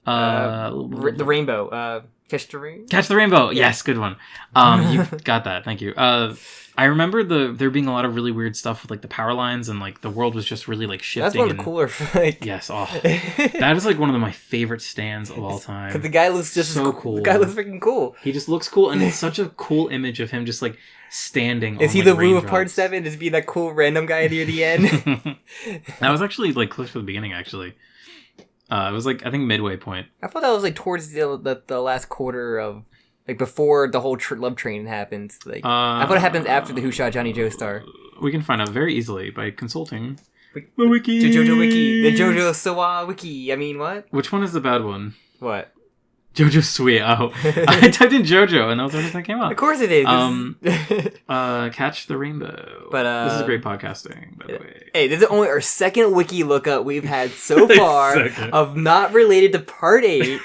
[SPEAKER 2] The rainbow. Catch the Rainbow?
[SPEAKER 1] Catch the Rainbow. Yes, good one. You got that. Thank you. I remember there being a lot of really weird stuff with like the power lines and like the world was just really like shifting.
[SPEAKER 2] That's one of the cooler. Like...
[SPEAKER 1] Yes. Oh, that is like one of my favorite stands of all time.
[SPEAKER 2] Because the guy looks just
[SPEAKER 1] so cool.
[SPEAKER 2] The guy looks freaking cool.
[SPEAKER 1] He just looks cool, and it's such a cool image of him just like standing.
[SPEAKER 2] Is
[SPEAKER 1] on,
[SPEAKER 2] he
[SPEAKER 1] like,
[SPEAKER 2] the Wu
[SPEAKER 1] raindrops.
[SPEAKER 2] of part 7? Is being that cool random guy near the end?
[SPEAKER 1] That was actually like close to the beginning. Actually, it was like I think midway point.
[SPEAKER 2] I thought that was like towards the last quarter of. Like, before the whole love train happens. Like, I thought it happens after the Who Shot Johnny Joestar.
[SPEAKER 1] We can find out very easily by consulting the wiki.
[SPEAKER 2] The JoJo wiki. The JoJo Sawa wiki. I mean, what?
[SPEAKER 1] Which one is the bad one?
[SPEAKER 2] What?
[SPEAKER 1] JoJo Sweet. Oh. I typed in JoJo, and that was the first thing that came up.
[SPEAKER 2] Of course it is.
[SPEAKER 1] Catch the Rainbow.
[SPEAKER 2] But,
[SPEAKER 1] this is great podcasting, by the way.
[SPEAKER 2] Hey, this is only our second wiki lookup we've had so far of not related to part 8.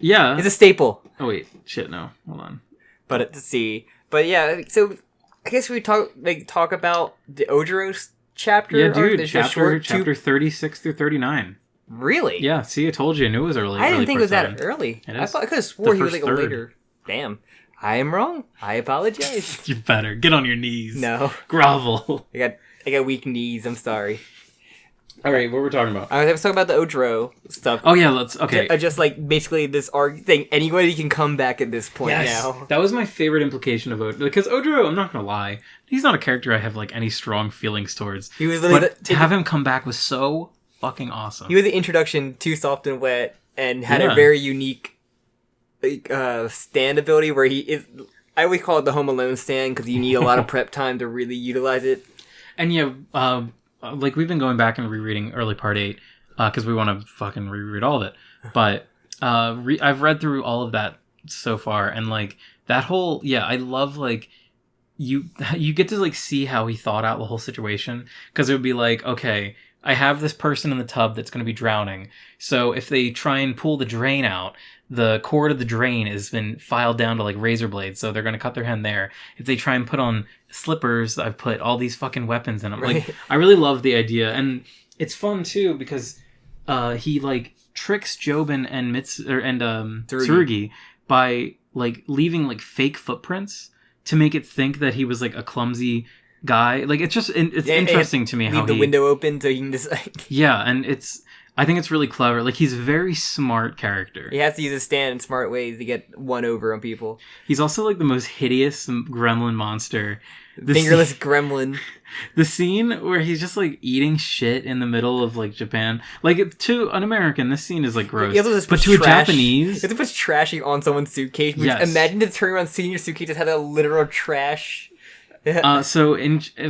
[SPEAKER 1] Yeah.
[SPEAKER 2] It's a staple.
[SPEAKER 1] Oh, wait. Shit, no. Hold on.
[SPEAKER 2] But let's see. But yeah, so I guess we talk about the Ojiro chapter.
[SPEAKER 1] Yeah, dude. Chapter 36 through 39.
[SPEAKER 2] Really?
[SPEAKER 1] Yeah, see, I told you. I knew it was early.
[SPEAKER 2] I didn't think it was that early.
[SPEAKER 1] It
[SPEAKER 2] I
[SPEAKER 1] is.
[SPEAKER 2] thought I could have swore he was like a
[SPEAKER 1] third.
[SPEAKER 2] later. Damn. I am wrong. I apologize.
[SPEAKER 1] You better. Get on your knees.
[SPEAKER 2] No.
[SPEAKER 1] Grovel.
[SPEAKER 2] I got weak knees. I'm sorry.
[SPEAKER 1] All right, what were we talking about?
[SPEAKER 2] I was talking about the Ojiro stuff.
[SPEAKER 1] Oh, yeah, okay.
[SPEAKER 2] Just like basically this thing. Anybody can come back at this point now.
[SPEAKER 1] That was my favorite implication of Ojiro. Because Ojiro, I'm not going to lie, he's not a character I have like any strong feelings towards.
[SPEAKER 2] He was literally
[SPEAKER 1] to have him come back was so fucking awesome.
[SPEAKER 2] He was the introduction to Soft and Wet and had a very unique stand ability where he is... I always call it the Home Alone stand because you need a lot of prep time to really utilize it.
[SPEAKER 1] And yeah, like we've been going back and rereading early part 8 because we want to fucking reread all of it. But I've read through all of that so far, and like that whole I love like you get to like see how he thought out the whole situation, because it would be like, okay, I have this person in the tub that's going to be drowning, so if they try and pull the drain out, the cord of the drain has been filed down to like razor blades, so they're going to cut their hand there. If they try and put on slippers, I've put all these fucking weapons in them.
[SPEAKER 2] Right.
[SPEAKER 1] Like, I really love the idea, and it's fun too because he like tricks Jobin and Tsurugi by like leaving like fake footprints to make it think that he was like a clumsy guy. Like, it's just it's interesting to me how
[SPEAKER 2] the window open so you can just like
[SPEAKER 1] and I think it's really clever. Like, he's a very smart character.
[SPEAKER 2] He has to use his stand in smart ways to get one over on people.
[SPEAKER 1] He's also like the most hideous gremlin monster.
[SPEAKER 2] Fingerless gremlin.
[SPEAKER 1] The scene where he's just like eating shit in the middle of like Japan. Like, to an American, this scene is like gross. But to a Japanese,
[SPEAKER 2] it's puts trashing on someone's suitcase.
[SPEAKER 1] Yes.
[SPEAKER 2] Imagine to turn around, seeing your suitcase just had a literal trash.
[SPEAKER 1] So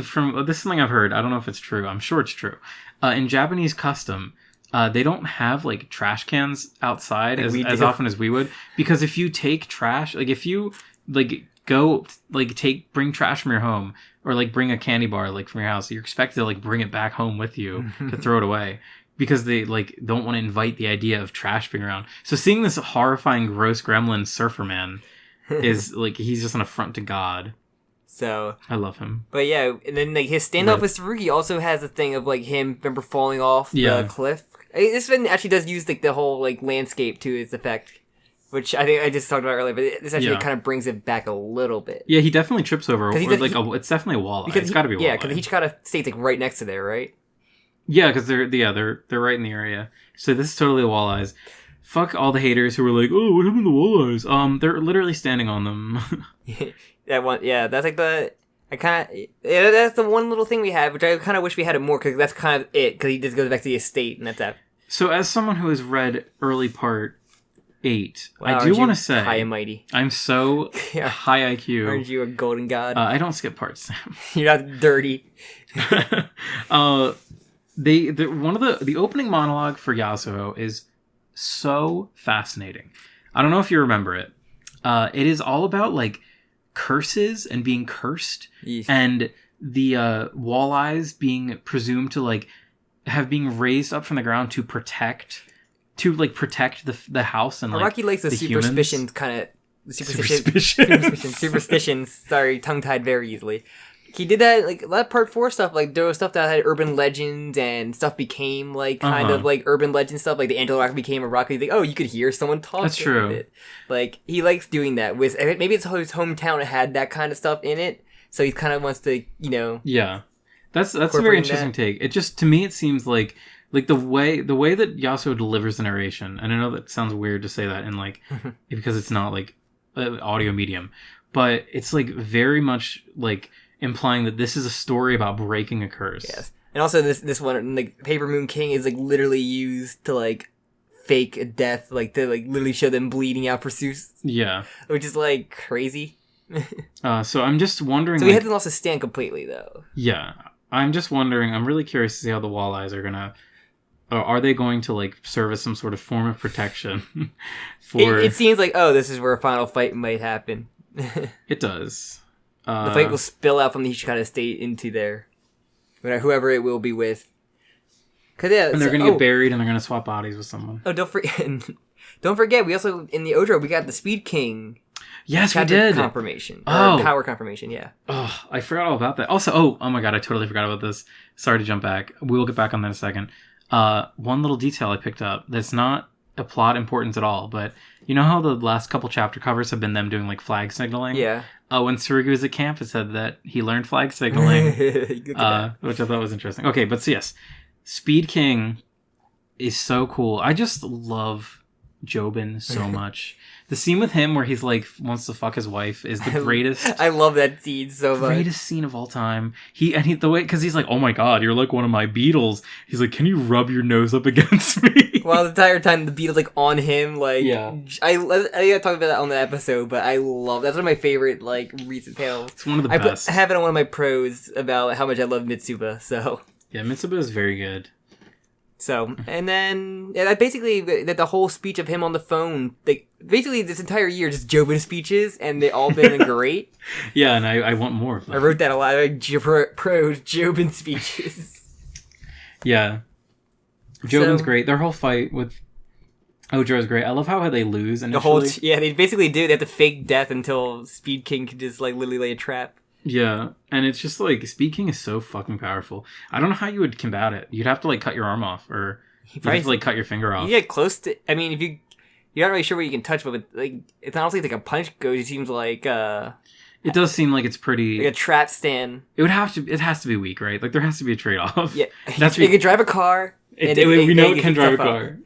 [SPEAKER 1] from this is something I've heard. I don't know if it's true. I'm sure it's true. In Japanese custom, they don't have like trash cans outside
[SPEAKER 2] like
[SPEAKER 1] as often as we would, because if you take trash, like if you like go like bring trash from your home, or like bring a candy bar like from your house, you're expected to like bring it back home with you to throw it away, because they like don't want to invite the idea of trash being around. So seeing this horrifying gross gremlin surfer man is like, he's just an affront to God.
[SPEAKER 2] So
[SPEAKER 1] I love him.
[SPEAKER 2] But yeah, and then like his standoff with Tsurugi also has a thing of like him, remember, falling off the cliff. This one actually does use like the whole like landscape to its effect, which I think I just talked about earlier. But this actually kind of brings it back a little bit.
[SPEAKER 1] Yeah, he definitely trips over. It's definitely a walleye. It's got to be a walleye.
[SPEAKER 2] Yeah, because he kind of stays like right next to there, right?
[SPEAKER 1] Yeah, because they're right in the area. So this is totally the walleyes. Fuck all the haters who were like, oh, what happened to the walleyes? They're literally standing on them.
[SPEAKER 2] That one, that's like that's the one little thing we have, which I kind of wish we had it more, because that's kind of it, because he just goes back to the estate, and that's that.
[SPEAKER 1] So as someone who has read early part 8, I do want to say,
[SPEAKER 2] high and mighty.
[SPEAKER 1] I'm so high IQ.
[SPEAKER 2] Aren't you a golden god?
[SPEAKER 1] I don't skip parts, Sam.
[SPEAKER 2] You're not dirty.
[SPEAKER 1] One of the opening monologue for Yasuo is so fascinating. I don't know if you remember it. It is all about like curses and being cursed,
[SPEAKER 2] Yeesh.
[SPEAKER 1] and the walleyes being presumed to like have being raised up from the ground to protect the house and like
[SPEAKER 2] Araki likes the superstitions kind of superstitions. Sorry, tongue tied very easily. He did that like a lot of part 4 stuff. Like there was stuff that had urban legends and stuff became like kind of like urban legend stuff. Like the Angel Rock became a rock. Like, oh, you could hear someone talking.
[SPEAKER 1] That's true.
[SPEAKER 2] It. Like he likes doing that with maybe it's his hometown had that kind of stuff in it, so he kind of wants to
[SPEAKER 1] Yeah, that's a very interesting take. It just to me it seems like the way that Yasuo delivers the narration, and I know that sounds weird to say that in like because it's not like an audio medium, but it's like very much like implying that this is a story about breaking a curse.
[SPEAKER 2] Yes, and also this one like Paper Moon King is like literally used to like fake a death, like to like literally show them bleeding out pursuits.
[SPEAKER 1] Yeah,
[SPEAKER 2] which is like crazy.
[SPEAKER 1] So I'm just wondering.
[SPEAKER 2] So he hasn't lost his stand completely though.
[SPEAKER 1] Yeah, I'm just wondering. I'm really curious to see how the walleyes are gonna. Are they going to like serve as some sort of form of protection for?
[SPEAKER 2] It seems like this is where a final fight might happen.
[SPEAKER 1] It does.
[SPEAKER 2] The fight will spill out from the Ishikata state into there, whoever it will be with. And
[SPEAKER 1] they're gonna get buried, and they're gonna swap bodies with someone.
[SPEAKER 2] Oh, don't forget, we also in the Ojo we got the Speed King.
[SPEAKER 1] Yes, we did.
[SPEAKER 2] Confirmation. Power confirmation. Yeah.
[SPEAKER 1] Oh, I forgot all about that. Also, oh my god, I totally forgot about this. Sorry to jump back. We will get back on that in a second. One little detail I picked up that's not a plot importance at all, but you know how the last couple chapter covers have been them doing like flag signaling?
[SPEAKER 2] Yeah.
[SPEAKER 1] When Serki was at camp, it said that he learned flag signaling, which I thought was interesting. Okay, but so yes, Speed King is so cool. I just love Jobin so much. The scene with him where he's like wants to fuck his wife is the greatest.
[SPEAKER 2] I love that scene so much.
[SPEAKER 1] Greatest scene of all time. The way because he's like, oh my god, you're like one of my beetles. He's like, can you rub your nose up against me?
[SPEAKER 2] Well, the entire time the beetle's like on him, like
[SPEAKER 1] yeah.
[SPEAKER 2] I think I talked about that on the episode, but I love that's one of my favorite like recent panels.
[SPEAKER 1] It's one of the best.
[SPEAKER 2] I have it on one of my pros about how much I love Mitsuba. So
[SPEAKER 1] yeah, Mitsuba is very good.
[SPEAKER 2] So, and then, basically, the whole speech of him on the phone, basically this entire year, just Jobin speeches, and they all been great.
[SPEAKER 1] Yeah, and I want more of them.
[SPEAKER 2] I wrote that a lot, like, pro Jobin speeches.
[SPEAKER 1] Yeah. Jobin's great. Their whole fight with Ojo is great. I love how they lose initially.
[SPEAKER 2] They basically do. They have to fake death until Speed King can just, like, literally lay a trap.
[SPEAKER 1] Yeah, and it's just like Speed King is so fucking powerful. I don't know how you would combat it. You'd have to like cut your arm off, or you'd have to like cut your finger off.
[SPEAKER 2] You get close to. I mean, if you're not really sure what you can touch, but like it's honestly like a punch goes. It seems like
[SPEAKER 1] it does seem like it's pretty
[SPEAKER 2] like a trap stand.
[SPEAKER 1] It has to be weak, right? Like there has to be a trade off.
[SPEAKER 2] Yeah, it can drive a car.
[SPEAKER 1] We know it can drive a car.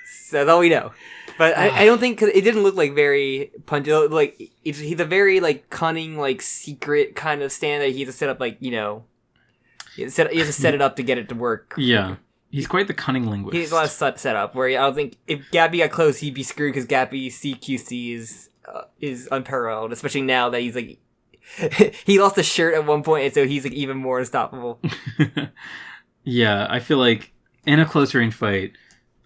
[SPEAKER 2] So that's all we know. But I don't think, cause it didn't look like very punchy. Like he's a very like cunning, like secret kind of stand that he has to set up, like he has to set it up to get it to work.
[SPEAKER 1] Yeah, he's quite the cunning linguist.
[SPEAKER 2] He has a lot of setup where I don't think if Gappy got close, he'd be screwed because Gappy's CQC is unparalleled, especially now that he's like he lost a shirt at one point, and so he's like even more unstoppable.
[SPEAKER 1] Yeah, I feel like in a close range fight.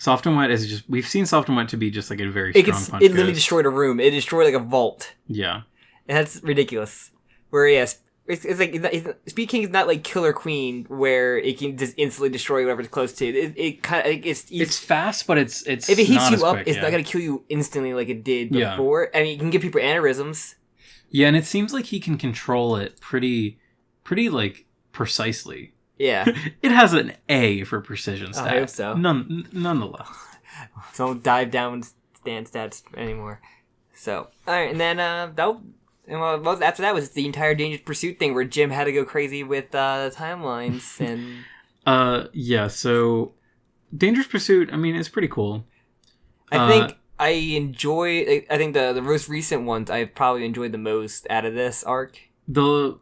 [SPEAKER 1] Soft and Wet is just... We've seen Soft and Wet to be just like a very strong punch.
[SPEAKER 2] It literally destroyed a room. It destroyed like a vault.
[SPEAKER 1] Yeah.
[SPEAKER 2] And that's ridiculous. Where, yes, it's like... Speed King is not like Killer Queen where it can just instantly destroy whatever it's close to. It kind of... It's
[SPEAKER 1] fast, but it's
[SPEAKER 2] if it hits you up,
[SPEAKER 1] quick,
[SPEAKER 2] it's not going to kill you instantly like it did before. I mean, it can give people aneurysms.
[SPEAKER 1] Yeah, and it seems like he can control it pretty like, precisely.
[SPEAKER 2] Yeah.
[SPEAKER 1] It has an A for precision stats.
[SPEAKER 2] I hope so.
[SPEAKER 1] Nonetheless.
[SPEAKER 2] So don't dive down stand stats anymore. So, alright, and then after that was the entire Dangerous Pursuit thing where Jim had to go crazy with the timelines and...
[SPEAKER 1] yeah, so Dangerous Pursuit, I mean, it's pretty cool.
[SPEAKER 2] I think I think the most recent ones I've probably enjoyed the most out of this arc.
[SPEAKER 1] The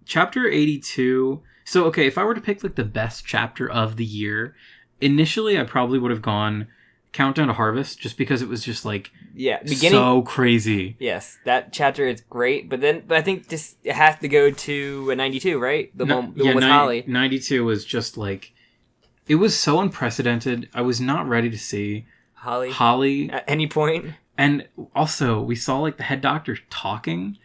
[SPEAKER 1] chapter 82... So, okay, if I were to pick, like, the best chapter of the year, initially I probably would have gone Countdown to Harvest, just because it was just, like, so crazy.
[SPEAKER 2] Yes, that chapter is great, but I think it has to go to 92, right? The one with Holly.
[SPEAKER 1] 92 was just, like, it was so unprecedented. I was not ready to see
[SPEAKER 2] Holly at any point.
[SPEAKER 1] And also, we saw, like, the head doctor talking.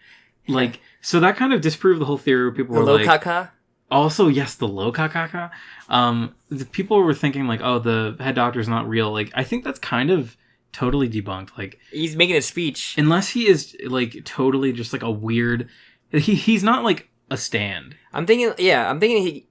[SPEAKER 1] Like, so that kind of disproved the whole theory where people
[SPEAKER 2] The
[SPEAKER 1] were like...
[SPEAKER 2] Jokakaka?
[SPEAKER 1] Also, yes, the Jokakaka. The people were thinking, like, oh, the head doctor's not real. Like, I think that's kind of totally debunked. Like,
[SPEAKER 2] he's making a speech.
[SPEAKER 1] Unless he is, like, totally just, like, a weird... He's not, like, a stand.
[SPEAKER 2] I'm thinking he...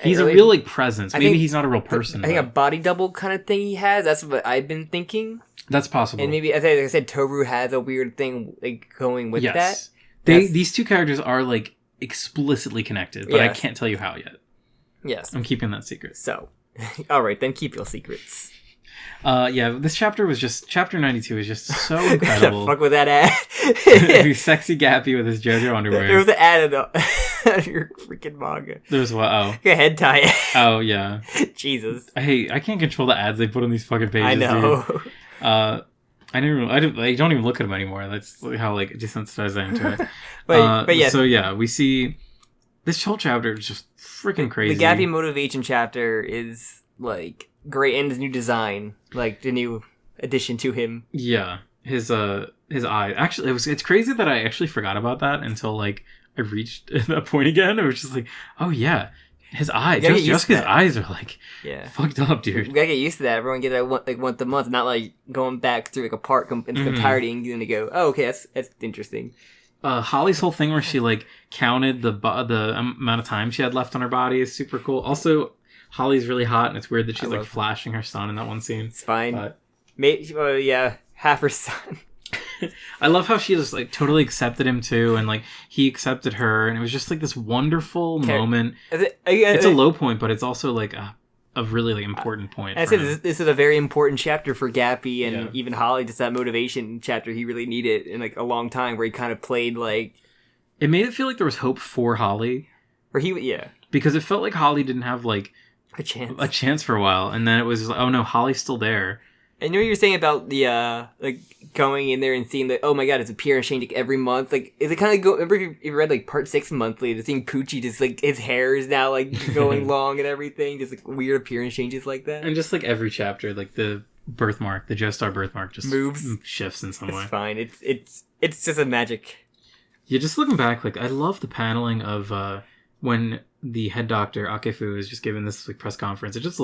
[SPEAKER 1] he's a real, like, presence. Maybe he's not a real person.
[SPEAKER 2] I think a body double kind of thing he has. That's what I've been thinking.
[SPEAKER 1] That's possible.
[SPEAKER 2] And maybe, as I said, Toru has a weird thing, like, going with that.
[SPEAKER 1] These two characters are, like, explicitly connected, but I can't tell you how yet.
[SPEAKER 2] Yes.
[SPEAKER 1] I'm keeping that secret.
[SPEAKER 2] So, alright, then keep your secrets.
[SPEAKER 1] This chapter was just... Chapter 92 is just so incredible.
[SPEAKER 2] The fuck with that ad?
[SPEAKER 1] Sexy Gappy with his JoJo underwear.
[SPEAKER 2] There was an ad in your freaking manga.
[SPEAKER 1] There's what? Oh.
[SPEAKER 2] Like a head tie.
[SPEAKER 1] Oh, yeah.
[SPEAKER 2] Jesus.
[SPEAKER 1] Hey, I can't control the ads they put on these fucking pages,
[SPEAKER 2] I know.
[SPEAKER 1] dude. I don't even look at them anymore. That's how, like, desensitized I am to it.
[SPEAKER 2] but yeah.
[SPEAKER 1] So, yeah, we see... This whole chapter is just freaking crazy.
[SPEAKER 2] The Gappy motivation chapter is, like, great, and his new design. Like, the new addition to him.
[SPEAKER 1] Yeah. His eye. Actually, it's crazy that I actually forgot about that until, like, I reached that point again. It was just like, oh, yeah. His eyes. Just his eyes are, like, fucked up, dude.
[SPEAKER 2] We gotta get used to that. Everyone get it once a month, not, like, going back through, like, a part in its entirety and getting to go, oh, okay, that's interesting.
[SPEAKER 1] Holly's whole thing where she, like, counted the amount of time she had left on her body is super cool. Also, Holly's really hot, and it's weird that she's, like, flashing her sun in that one scene.
[SPEAKER 2] It's fine. But... half her sun.
[SPEAKER 1] I love how she just, like, totally accepted him, too, and, like, he accepted her, and it was just, like, this wonderful moment. It's a low point, but it's also, like, a really, like, important point.
[SPEAKER 2] I said this is a very important chapter for Gappy, and even Holly, just that motivation chapter he really needed in, like, a long time, where he kind of played, like...
[SPEAKER 1] It made it feel like there was hope for Holly. Because it felt like Holly didn't have, like... A chance for a while, and then it was like, oh no, Holly's still there.
[SPEAKER 2] I know what you were saying about the, like, going in there and seeing that, oh my god, it's appearance changing every month. Like, is it kind of go... Remember if you read, like, part 6 monthly, to seeing Poochie just, like, his hair is now, like, going long and everything. Just, like, weird appearance changes like that.
[SPEAKER 1] And just, like, every chapter, like, the birthmark, the Joestar birthmark just...
[SPEAKER 2] moves.
[SPEAKER 1] Shifts in some way.
[SPEAKER 2] It's fine. It's just a magic.
[SPEAKER 1] Yeah, just looking back, like, I love the paneling of, when the head doctor, Akefu, is just giving this, like, press conference. It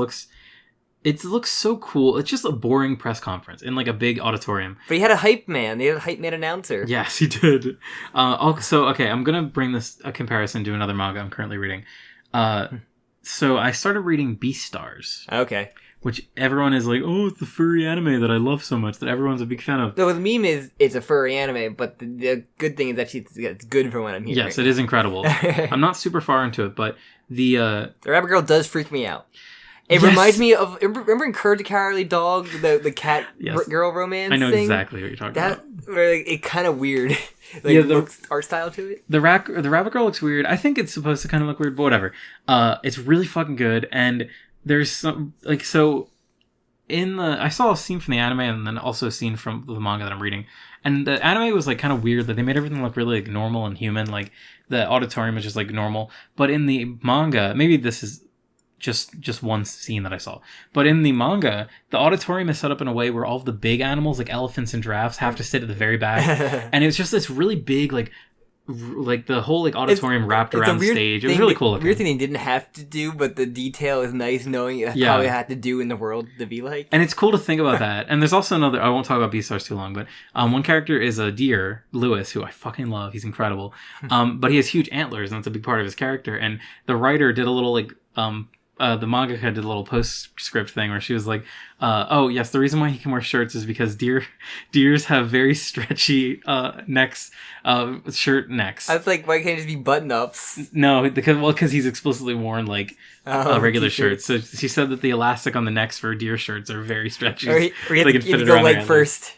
[SPEAKER 1] looks so cool. It's just a boring press conference in, like, a big auditorium.
[SPEAKER 2] But he had a hype man. He had a hype man announcer.
[SPEAKER 1] Yes, he did. Okay, I'm going to bring a comparison to another manga I'm currently reading. So I started reading Beastars.
[SPEAKER 2] Okay.
[SPEAKER 1] Which everyone is like, oh, it's the furry anime that I love so much, that everyone's a big fan of.
[SPEAKER 2] So the meme is, it's a furry anime, but the good thing is actually it's good from what I'm hearing.
[SPEAKER 1] Yes, it is incredible. I'm not super far into it, but the
[SPEAKER 2] rabbit girl does freak me out. It reminds me of... Remember in Courage the Cowardly Dog, the cat girl romance
[SPEAKER 1] I know
[SPEAKER 2] thing?
[SPEAKER 1] exactly what you're talking about.
[SPEAKER 2] It kind of weird. Looks art style to it. The
[SPEAKER 1] rabbit girl looks weird. I think it's supposed to kind of look weird, but whatever. It's really fucking good, and there's some... Like, so... I saw a scene from the anime, and then also a scene from the manga that I'm reading. And the anime was, like, kind of weird, that they made everything look really, like, normal and human. Like, the auditorium was just, like, normal. But in the manga... Maybe this is... Just one scene that I saw. But in the manga, the auditorium is set up in a way where all of the big animals, like elephants and giraffes, have to sit at the very back. And it's just this really big, like the whole, like, auditorium wrapped around the stage. It was really cool looking.
[SPEAKER 2] Weird thing they didn't have to do, but the detail is nice knowing that's how they had to do in the world to be like.
[SPEAKER 1] And it's cool to think about that. And there's also another... I won't talk about Beastars too long, but one character is a deer, Lewis, who I fucking love. He's incredible. But he has huge antlers, and that's a big part of his character. And the writer did a little, like... the mangaka did a little postscript thing where she was like, oh yes, the reason why he can wear shirts is because deers have very stretchy necks, shirt necks.
[SPEAKER 2] I was like, why can't it just be button-ups?
[SPEAKER 1] No, because he's explicitly worn, like, regular shirts. So she said that the elastic on the necks for deer shirts are very stretchy.
[SPEAKER 2] Or you have to go leg first.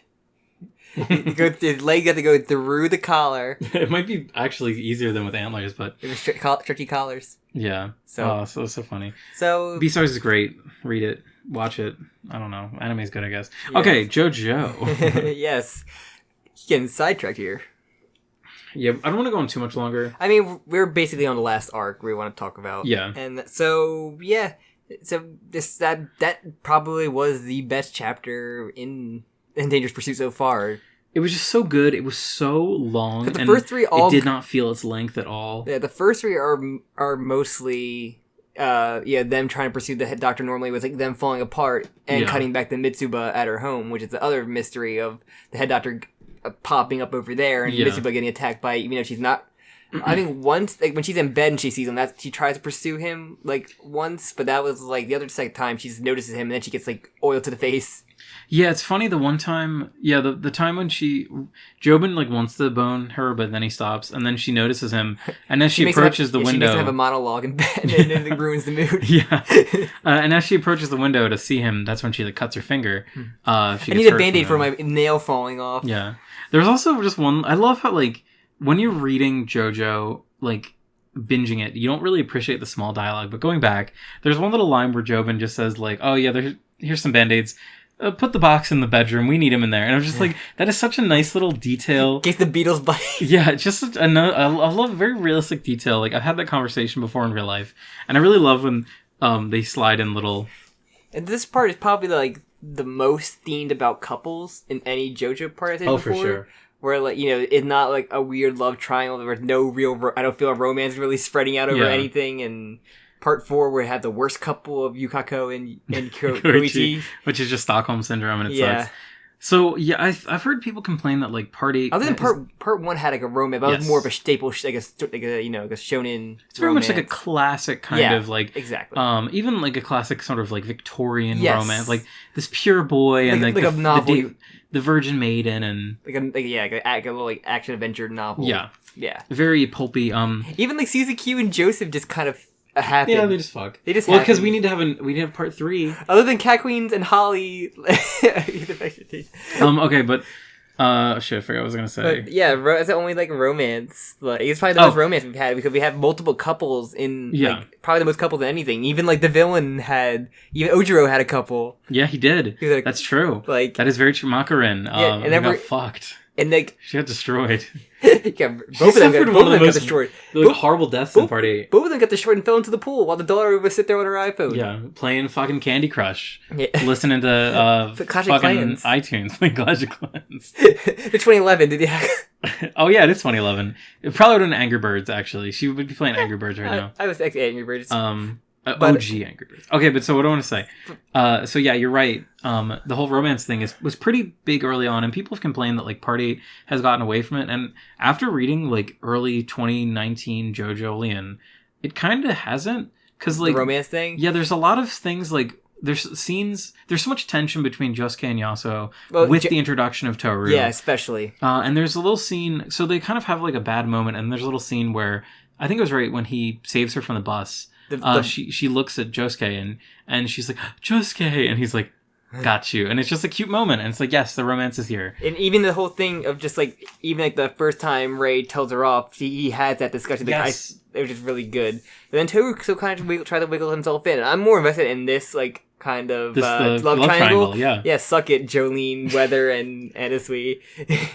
[SPEAKER 2] His leg got to go through the collar.
[SPEAKER 1] It might be actually easier than with antlers, but...
[SPEAKER 2] Stretchy collars.
[SPEAKER 1] Yeah. So funny.
[SPEAKER 2] So
[SPEAKER 1] Beastars is great. Read it. Watch it. I don't know. Anime's good, I guess. Yes. Okay, JoJo.
[SPEAKER 2] Yes. Getting sidetracked here.
[SPEAKER 1] Yeah, I don't want to go on too much longer.
[SPEAKER 2] I mean, we're basically on the last arc we want to talk about.
[SPEAKER 1] Yeah.
[SPEAKER 2] And so, yeah. So that probably was the best chapter in Dangerous Pursuit so far.
[SPEAKER 1] it was just so good. It was so long.
[SPEAKER 2] The first three
[SPEAKER 1] it did not feel its length at all.
[SPEAKER 2] Yeah, the first three are mostly them trying to pursue the head doctor normally with like them falling apart and cutting back the Mitsuba at her home, which is the other mystery of the head doctor popping up over there and Mitsuba getting attacked by, even though she's not. I think once, like when she's in bed and she sees him, she tries to pursue him like once, but that was like the other second time she just notices him and then she gets like oil to the face.
[SPEAKER 1] Yeah, it's funny. The one time, the time when Jobin like wants to bone her, but then he stops, and then she notices him, and as she approaches the window, she makes him
[SPEAKER 2] have a monologue in bed, and then it ruins the mood.
[SPEAKER 1] Yeah, and as she approaches the window to see him, that's when she like cuts her finger.
[SPEAKER 2] I need a band-aid for my nail falling off.
[SPEAKER 1] Yeah, there's also just one. I love how like when you're reading JoJo, like binging it, you don't really appreciate the small dialogue. But going back, there's one little line where Jobin just says like, "Oh yeah, here's some band-aids. Put the box in the bedroom. We need him in there." And I was just like, that is such a nice little detail.
[SPEAKER 2] Get the Beatles bite. Yeah,
[SPEAKER 1] just I love very realistic detail. Like I've had that conversation before in real life, and I really love when they slide in little.
[SPEAKER 2] And this part is probably like the most themed about couples in any JoJo part I've seen before.
[SPEAKER 1] For sure.
[SPEAKER 2] Where like it's not like a weird love triangle. There's no real. I don't feel a romance really spreading out over anything and. Part 4, where we have the worst couple of Yukako and Koichi.
[SPEAKER 1] Which is just Stockholm Syndrome, and it sucks. So, I've heard people complain that, like, Part 8...
[SPEAKER 2] Other than Part 1 had, like, a romance, but it was more of a staple, like a shonen
[SPEAKER 1] It's very much like a classic kind of, like...
[SPEAKER 2] Exactly.
[SPEAKER 1] Even, like, a classic sort of, like, Victorian romance. Like, this pure boy and, like a novel. The Virgin Maiden and...
[SPEAKER 2] Like a little, like, action-adventure novel.
[SPEAKER 1] Yeah.
[SPEAKER 2] Yeah.
[SPEAKER 1] Very pulpy.
[SPEAKER 2] Even, like, Suzuki and Joseph just kind of... happen.
[SPEAKER 1] Yeah, they just fuck. Because we need to have part 3.
[SPEAKER 2] Other than Cat Queens and Holly.
[SPEAKER 1] Okay, but shit, I forgot what I was gonna say.
[SPEAKER 2] But yeah, it's only like romance. Like it's probably the most romance we've had because we have multiple couples in. Like, probably the most couples in anything. Even like the villain had. Even Ojiro had a couple.
[SPEAKER 1] Yeah, he did.
[SPEAKER 2] Like,
[SPEAKER 1] that's true.
[SPEAKER 2] Like
[SPEAKER 1] that is very true. Makarin. And then got fucked.
[SPEAKER 2] And like
[SPEAKER 1] she got destroyed.
[SPEAKER 2] Both of them got destroyed.
[SPEAKER 1] Horrible deaths in Part 8.
[SPEAKER 2] Both of them got destroyed and fell into the pool while the daughter would sit there on her iPhone.
[SPEAKER 1] Yeah, playing fucking Candy Crush. Yeah. Listening to fucking
[SPEAKER 2] Clans.
[SPEAKER 1] iTunes. Playing Clash of Clans.
[SPEAKER 2] The 2011, did you have...
[SPEAKER 1] Oh yeah, it is 2011. It probably would have been Angry Birds, actually. She would be playing Angry Birds right now.
[SPEAKER 2] I was Angry Birds.
[SPEAKER 1] OG Angry Birds. Okay, but so what do I want to say? So yeah, you're right. The whole romance thing was pretty big early on, and people have complained that like Part 8 has gotten away from it. And after reading like early 2019 JoJolion, it kind of hasn't, because like
[SPEAKER 2] the romance thing.
[SPEAKER 1] Yeah, there's a lot of things like there's scenes. There's so much tension between Josuke and Yasuo with the introduction of Toru.
[SPEAKER 2] Yeah, especially.
[SPEAKER 1] And there's a little scene. So they kind of have like a bad moment, and there's a little scene where I think it was right when he saves her from the bus. She looks at Josuke and she's like, Josuke, and he's like, got you. And it's just a cute moment, and it's like, yes, the romance is here.
[SPEAKER 2] And even the whole thing of just like, even like the first time Ray tells her off, he has that discussion.
[SPEAKER 1] Yes.
[SPEAKER 2] It was just really good. And then Toru so kind of tried to wiggle himself in. And I'm more invested in this like kind of love triangle.
[SPEAKER 1] Yeah,
[SPEAKER 2] suck it, Jolene, Weather, and Anasui.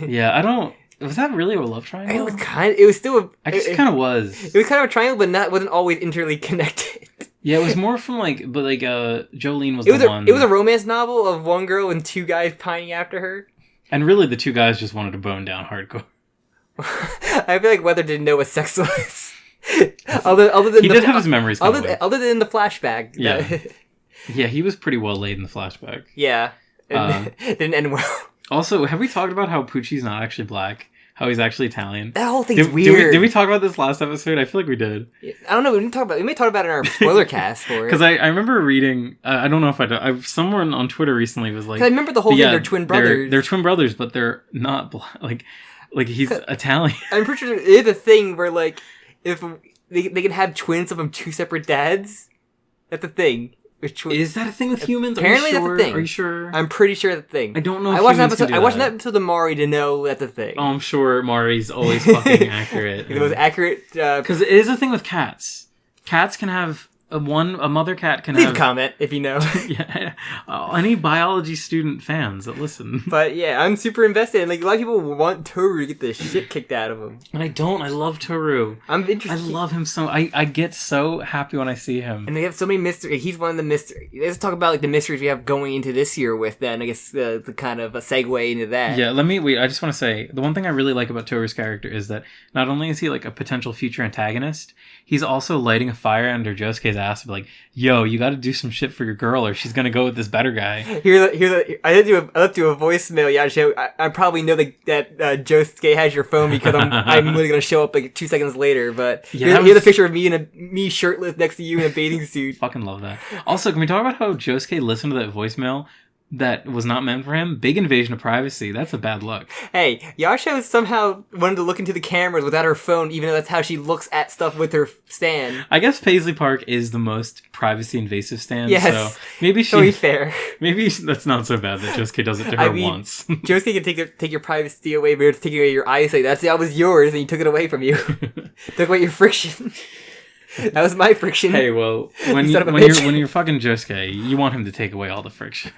[SPEAKER 1] Yeah, I don't... Was that really a love triangle?
[SPEAKER 2] It was still
[SPEAKER 1] I guess it kind of was.
[SPEAKER 2] It was kind of a triangle, but wasn't always interly connected.
[SPEAKER 1] Yeah, it was more from like, but like, Jolene was one.
[SPEAKER 2] It was a romance novel of one girl and two guys pining after her.
[SPEAKER 1] And really, the two guys just wanted to bone down hardcore.
[SPEAKER 2] I feel like Weather didn't know what sex was. other than
[SPEAKER 1] he did have his memories.
[SPEAKER 2] Other than the flashback.
[SPEAKER 1] Yeah. Yeah, he was pretty well laid in the flashback.
[SPEAKER 2] Yeah, it didn't end well.
[SPEAKER 1] Also, have we talked about how Pucci's not actually black? How he's actually Italian?
[SPEAKER 2] That whole thing's weird.
[SPEAKER 1] Did we talk about this last episode? I feel like we did.
[SPEAKER 2] I don't know. We may talk about it in our spoiler cast for it.
[SPEAKER 1] Because I remember reading. I don't know if someone on Twitter recently was like.
[SPEAKER 2] I remember the whole thing. They're twin brothers.
[SPEAKER 1] They're twin brothers, but they're not black. Like he's Italian.
[SPEAKER 2] I'm pretty sure there is a thing where like if they can have twins from two separate dads. That's a thing.
[SPEAKER 1] Is that a thing with humans?
[SPEAKER 2] Apparently that's a thing.
[SPEAKER 1] Are you sure?
[SPEAKER 2] I'm pretty sure that's a thing.
[SPEAKER 1] I don't know.
[SPEAKER 2] I watched an episode of Mari to know that's a thing.
[SPEAKER 1] Oh, I'm sure Mari's always fucking accurate.
[SPEAKER 2] The most accurate.
[SPEAKER 1] Because it is a thing with cats. Cats can have a mother cat can
[SPEAKER 2] Leave
[SPEAKER 1] have
[SPEAKER 2] a comment if you know.
[SPEAKER 1] yeah, any biology student fans that listen.
[SPEAKER 2] But yeah, I'm super invested. And like a lot of people want Toru to get the shit kicked out of him.
[SPEAKER 1] And I don't. I love Toru.
[SPEAKER 2] I'm interested.
[SPEAKER 1] I love him so. I get so happy when I see him.
[SPEAKER 2] And they have so many mysteries. He's one of the mysteries. Let's talk about like the mysteries we have going into this year with then. I guess the kind of a segue into that.
[SPEAKER 1] Yeah, wait. I just want to say the one thing I really like about Toru's character is that not only is he like a potential future antagonist, he's also lighting a fire under Josuke's ass to be like, yo, you got to do some shit for your girl or she's gonna go with this better guy.
[SPEAKER 2] I left you a voicemail. Yeah, I probably know that Josuke has your phone because I'm literally gonna show up like 2 seconds later. But here's a picture of me shirtless next to you in a bathing suit.
[SPEAKER 1] Fucking love that. Also, can we talk about how Josuke listened to that voicemail that was not meant for him? Big invasion of privacy. That's a bad look.
[SPEAKER 2] Hey, Yasuo somehow wanted to look into the cameras without her phone, even though that's how she looks at stuff with her stand.
[SPEAKER 1] I guess Paisley Park is the most privacy invasive stand.
[SPEAKER 2] Yes.
[SPEAKER 1] So maybe
[SPEAKER 2] Totally fair.
[SPEAKER 1] Maybe that's not so bad that Josuke does it to her once.
[SPEAKER 2] Josuke can take your privacy away, but it's taking away your eyesight. That was yours, and he took it away from you. Took away your friction. That was my friction.
[SPEAKER 1] Hey, well, when you're fucking Josuke, you want him to take away all the friction.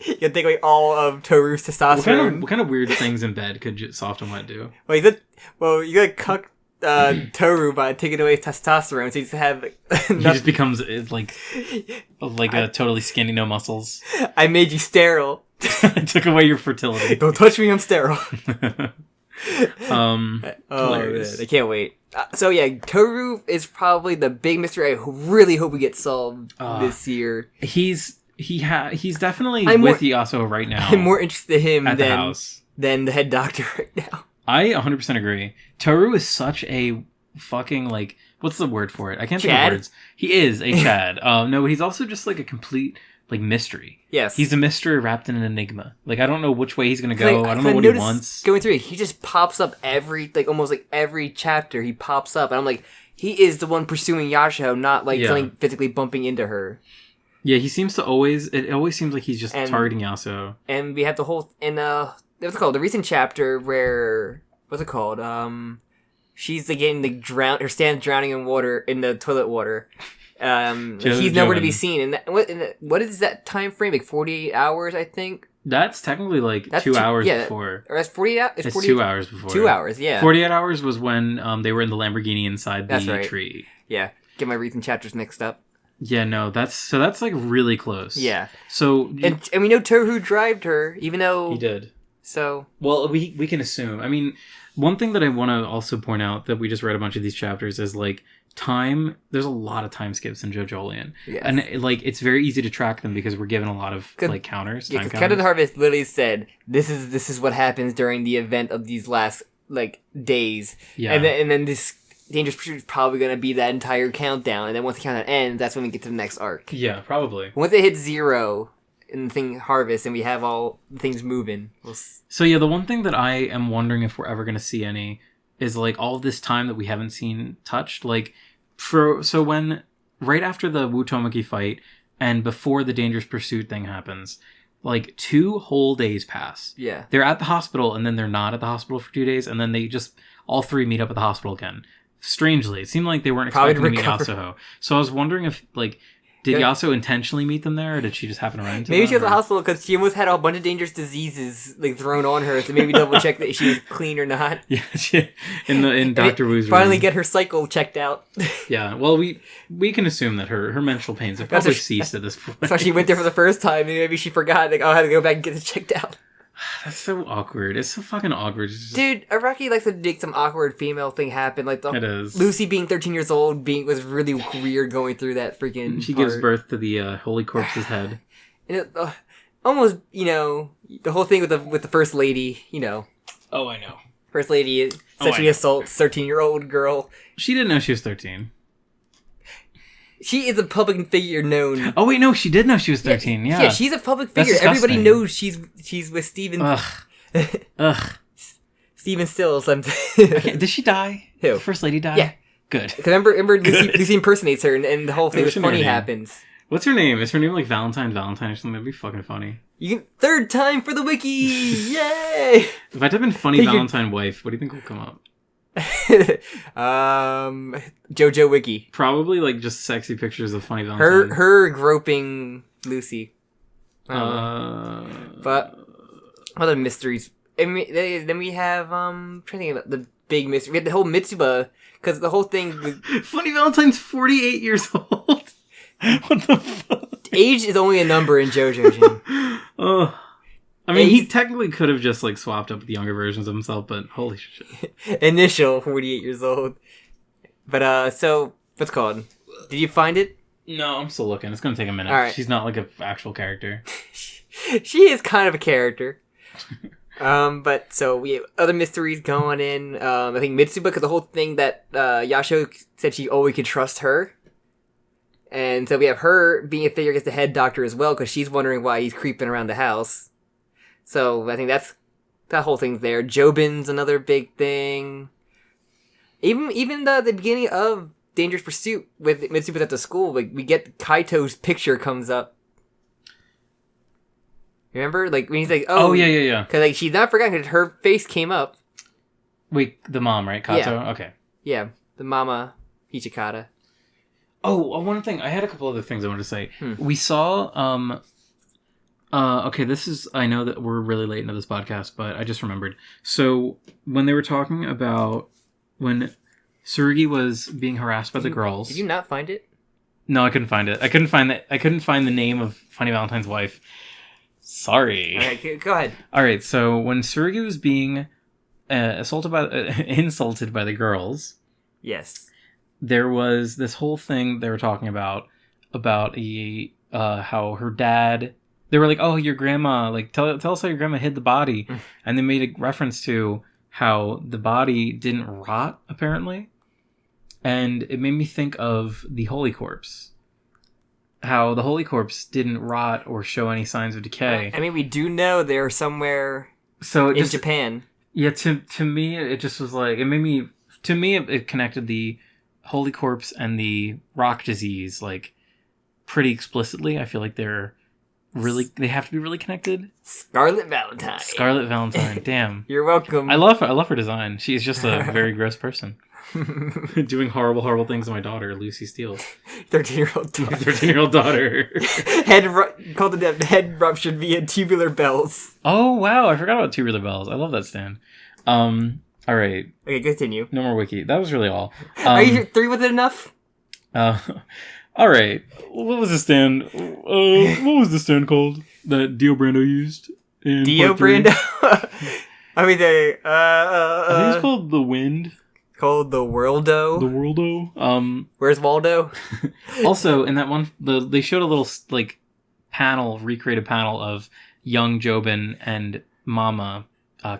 [SPEAKER 2] You can take away all of Toru's testosterone.
[SPEAKER 1] What kind of weird things in bed could Soft and Wet do?
[SPEAKER 2] Well, you gotta cuck Toru by taking away testosterone, so you just have.
[SPEAKER 1] He just becomes like a totally skinny, no muscles.
[SPEAKER 2] I made you sterile.
[SPEAKER 1] I took away your fertility.
[SPEAKER 2] Don't touch me, I'm sterile.
[SPEAKER 1] Oh man,
[SPEAKER 2] I can't wait. So yeah, Toru is probably the big mystery I really hope we get solved this year.
[SPEAKER 1] He's definitely with Yasuo right now.
[SPEAKER 2] I'm more interested in him
[SPEAKER 1] than
[SPEAKER 2] the head doctor right now.
[SPEAKER 1] I 100% agree. Toru is such a fucking like, what's the word for it? I can't think of words. He is a Chad. No, but he's also just like a complete like mystery.
[SPEAKER 2] Yes.
[SPEAKER 1] He's a mystery wrapped in an enigma. Like, I don't know which way he's going to go. I don't know what he wants.
[SPEAKER 2] Going through it, he just pops up almost every chapter he pops up. And I'm like, he is the one pursuing Yasuo, not like something physically bumping into her.
[SPEAKER 1] Yeah, he seems to it always seems like he's just targeting Yasuo.
[SPEAKER 2] And we have the whole, what's it called? The recent chapter where, what's it called? She's getting her stand's drowning in the toilet water. He's nowhere to be seen. And what is that time frame? Like 48 hours, I think.
[SPEAKER 1] That's technically like 2 hours before.
[SPEAKER 2] Or that's 48 hours.
[SPEAKER 1] It's 2 hours before.
[SPEAKER 2] 2 hours, yeah.
[SPEAKER 1] 48 hours was when they were in the Lamborghini inside the tree.
[SPEAKER 2] Yeah, get my recent chapters mixed up.
[SPEAKER 1] Yeah, no, that's like really close.
[SPEAKER 2] Yeah.
[SPEAKER 1] So
[SPEAKER 2] and we know Toru drived her, even though
[SPEAKER 1] he did.
[SPEAKER 2] So
[SPEAKER 1] well, we can assume. I mean, one thing that I want to also point out that we just read a bunch of these chapters is like time. There's a lot of time skips in JoJolion, and it's very easy to track them because we're given a lot of like counters.
[SPEAKER 2] Yeah, because Captain Harvest literally said this is what happens during the event of these last like days. Yeah, and then this Dangerous Pursuit is probably going to be that entire countdown, and then once the countdown ends, that's when we get to the next arc.
[SPEAKER 1] Yeah, probably.
[SPEAKER 2] Once it hits 0 in the thing Harvest, and we have all things moving.
[SPEAKER 1] So yeah, the one thing that I am wondering if we're ever going to see any is like all of this time that we haven't seen touched. Like, when right after the Wutomaki fight and before the Dangerous Pursuit thing happens, like 2 whole days pass.
[SPEAKER 2] Yeah, they're
[SPEAKER 1] at the hospital, and then they're not at the hospital for 2 days, and then they just all 3 meet up at the hospital again. Strangely, it seemed like they weren't expecting to meet Yasuo. So I was wondering if, like, did Yasuo intentionally meet them there, or did she just happen to run into them?
[SPEAKER 2] Maybe she was at the hospital because she almost had a bunch of dangerous diseases like thrown on her, so maybe double check that she was clean or not.
[SPEAKER 1] Yeah, in Dr. Wu's room.
[SPEAKER 2] Finally get her cycle checked out.
[SPEAKER 1] Yeah, well, we can assume that her menstrual pains have probably ceased at this point.
[SPEAKER 2] So she went there for the first time, and maybe she forgot, like, I had to go back and get it checked out.
[SPEAKER 1] That's so awkward. It's so fucking awkward.
[SPEAKER 2] Dude, Araki likes to make some awkward female thing happen. Like
[SPEAKER 1] it is.
[SPEAKER 2] Lucy being 13 years old was really weird going through that freaking
[SPEAKER 1] She gives birth to the Holy Corpse's head.
[SPEAKER 2] And it, almost, the whole thing with the First Lady,
[SPEAKER 1] Oh, I know.
[SPEAKER 2] First Lady sexually assaults 13-year-old girl.
[SPEAKER 1] She didn't know she was 13.
[SPEAKER 2] She is a public figure known.
[SPEAKER 1] Oh wait, no, she did know she was 13. Yeah,
[SPEAKER 2] she's a public figure. Everybody knows she's with Steven.
[SPEAKER 1] Ugh.
[SPEAKER 2] Steven Stills.
[SPEAKER 1] Did she die?
[SPEAKER 2] Who?
[SPEAKER 1] The First Lady died?
[SPEAKER 2] Yeah.
[SPEAKER 1] Good.
[SPEAKER 2] Remember Lucy impersonates her, and the whole thing was funny happens.
[SPEAKER 1] What's her name? Is her name like Valentine or something? That'd be fucking funny.
[SPEAKER 2] You can, third time for the wiki! Yay!
[SPEAKER 1] If I type in funny Valentine wife, what do you think will come up?
[SPEAKER 2] JoJo Wiki.
[SPEAKER 1] Probably like just sexy pictures of Funny Valentine.
[SPEAKER 2] Her groping Lucy. But other mysteries. And then we have I'm trying to think about the big mystery. We had the whole Mitsuba, because the whole thing.
[SPEAKER 1] Funny Valentine's 48 years old. What the fuck?
[SPEAKER 2] Age is only a number in JoJo.
[SPEAKER 1] Oh. I mean, he technically could have just like swapped up with the younger versions of himself, but holy shit.
[SPEAKER 2] Initial 48 years old. But so what's it called? Did you find it?
[SPEAKER 1] No, I'm still looking. It's gonna take a minute.
[SPEAKER 2] Right.
[SPEAKER 1] She's not like an actual character.
[SPEAKER 2] She is kind of a character. But so we have other mysteries going in. I think Mitsuba, because the whole thing that Yasuo said she always could trust her. And so we have her being a figure against the head doctor as well, because she's wondering why he's creeping around the house. So I think that whole thing's there. Jobin's another big thing. Even the beginning of Dangerous Pursuit with Mitsuba at the school, like we get Kaito's picture comes up. Remember, like when he's like, "Oh
[SPEAKER 1] yeah,"
[SPEAKER 2] because like she's not forgotten because her face came up.
[SPEAKER 1] Wait, the mom, right? Kato.
[SPEAKER 2] Yeah.
[SPEAKER 1] Okay.
[SPEAKER 2] Yeah, the mama Hichikata.
[SPEAKER 1] Oh, one thing. I had a couple other things I wanted to say. We saw. Okay, this is. I know that we're really late into this podcast, but I just remembered. So when they were talking about when Serki was being harassed by the girls,
[SPEAKER 2] did you not find it?
[SPEAKER 1] No, I couldn't find it. I couldn't find the name of Funny Valentine's wife. Sorry.
[SPEAKER 2] All right, go ahead.
[SPEAKER 1] All right. So when Serki was being insulted by the girls,
[SPEAKER 2] yes,
[SPEAKER 1] there was this whole thing they were talking about how her dad. They were like, "Oh, your grandma! Like, tell us how your grandma hid the body," and they made a reference to how the body didn't rot apparently, and it made me think of the Holy Corpse. How the Holy Corpse didn't rot or show any signs of decay.
[SPEAKER 2] I mean, we do know they're somewhere
[SPEAKER 1] in
[SPEAKER 2] Japan.
[SPEAKER 1] Yeah, to me, it just was like it made me. To me, it connected the Holy Corpse and the rock disease like pretty explicitly. I feel like they have to be really connected. Scarlet Valentine. Damn.
[SPEAKER 2] You're welcome.
[SPEAKER 1] I love her design. She's just a very gross person. Doing horrible things to my daughter, Lucy Steele. 13-year-old daughter.
[SPEAKER 2] Called the head ruptured via tubular bells.
[SPEAKER 1] Oh, wow. I forgot about tubular bells. I love that stand. All right.
[SPEAKER 2] Okay, continue.
[SPEAKER 1] No more wiki. That was really all.
[SPEAKER 2] Are you sure 3 was it enough?
[SPEAKER 1] All right. What was the stand? What was the stand called that Dio Brando used?
[SPEAKER 2] Dio Brando? I mean,
[SPEAKER 1] I think it's called The Wind.
[SPEAKER 2] Called the Worldo.
[SPEAKER 1] The Worldo.
[SPEAKER 2] Where's Waldo?
[SPEAKER 1] Also, in that one, they showed a little like recreated panel of young Jobin and Mama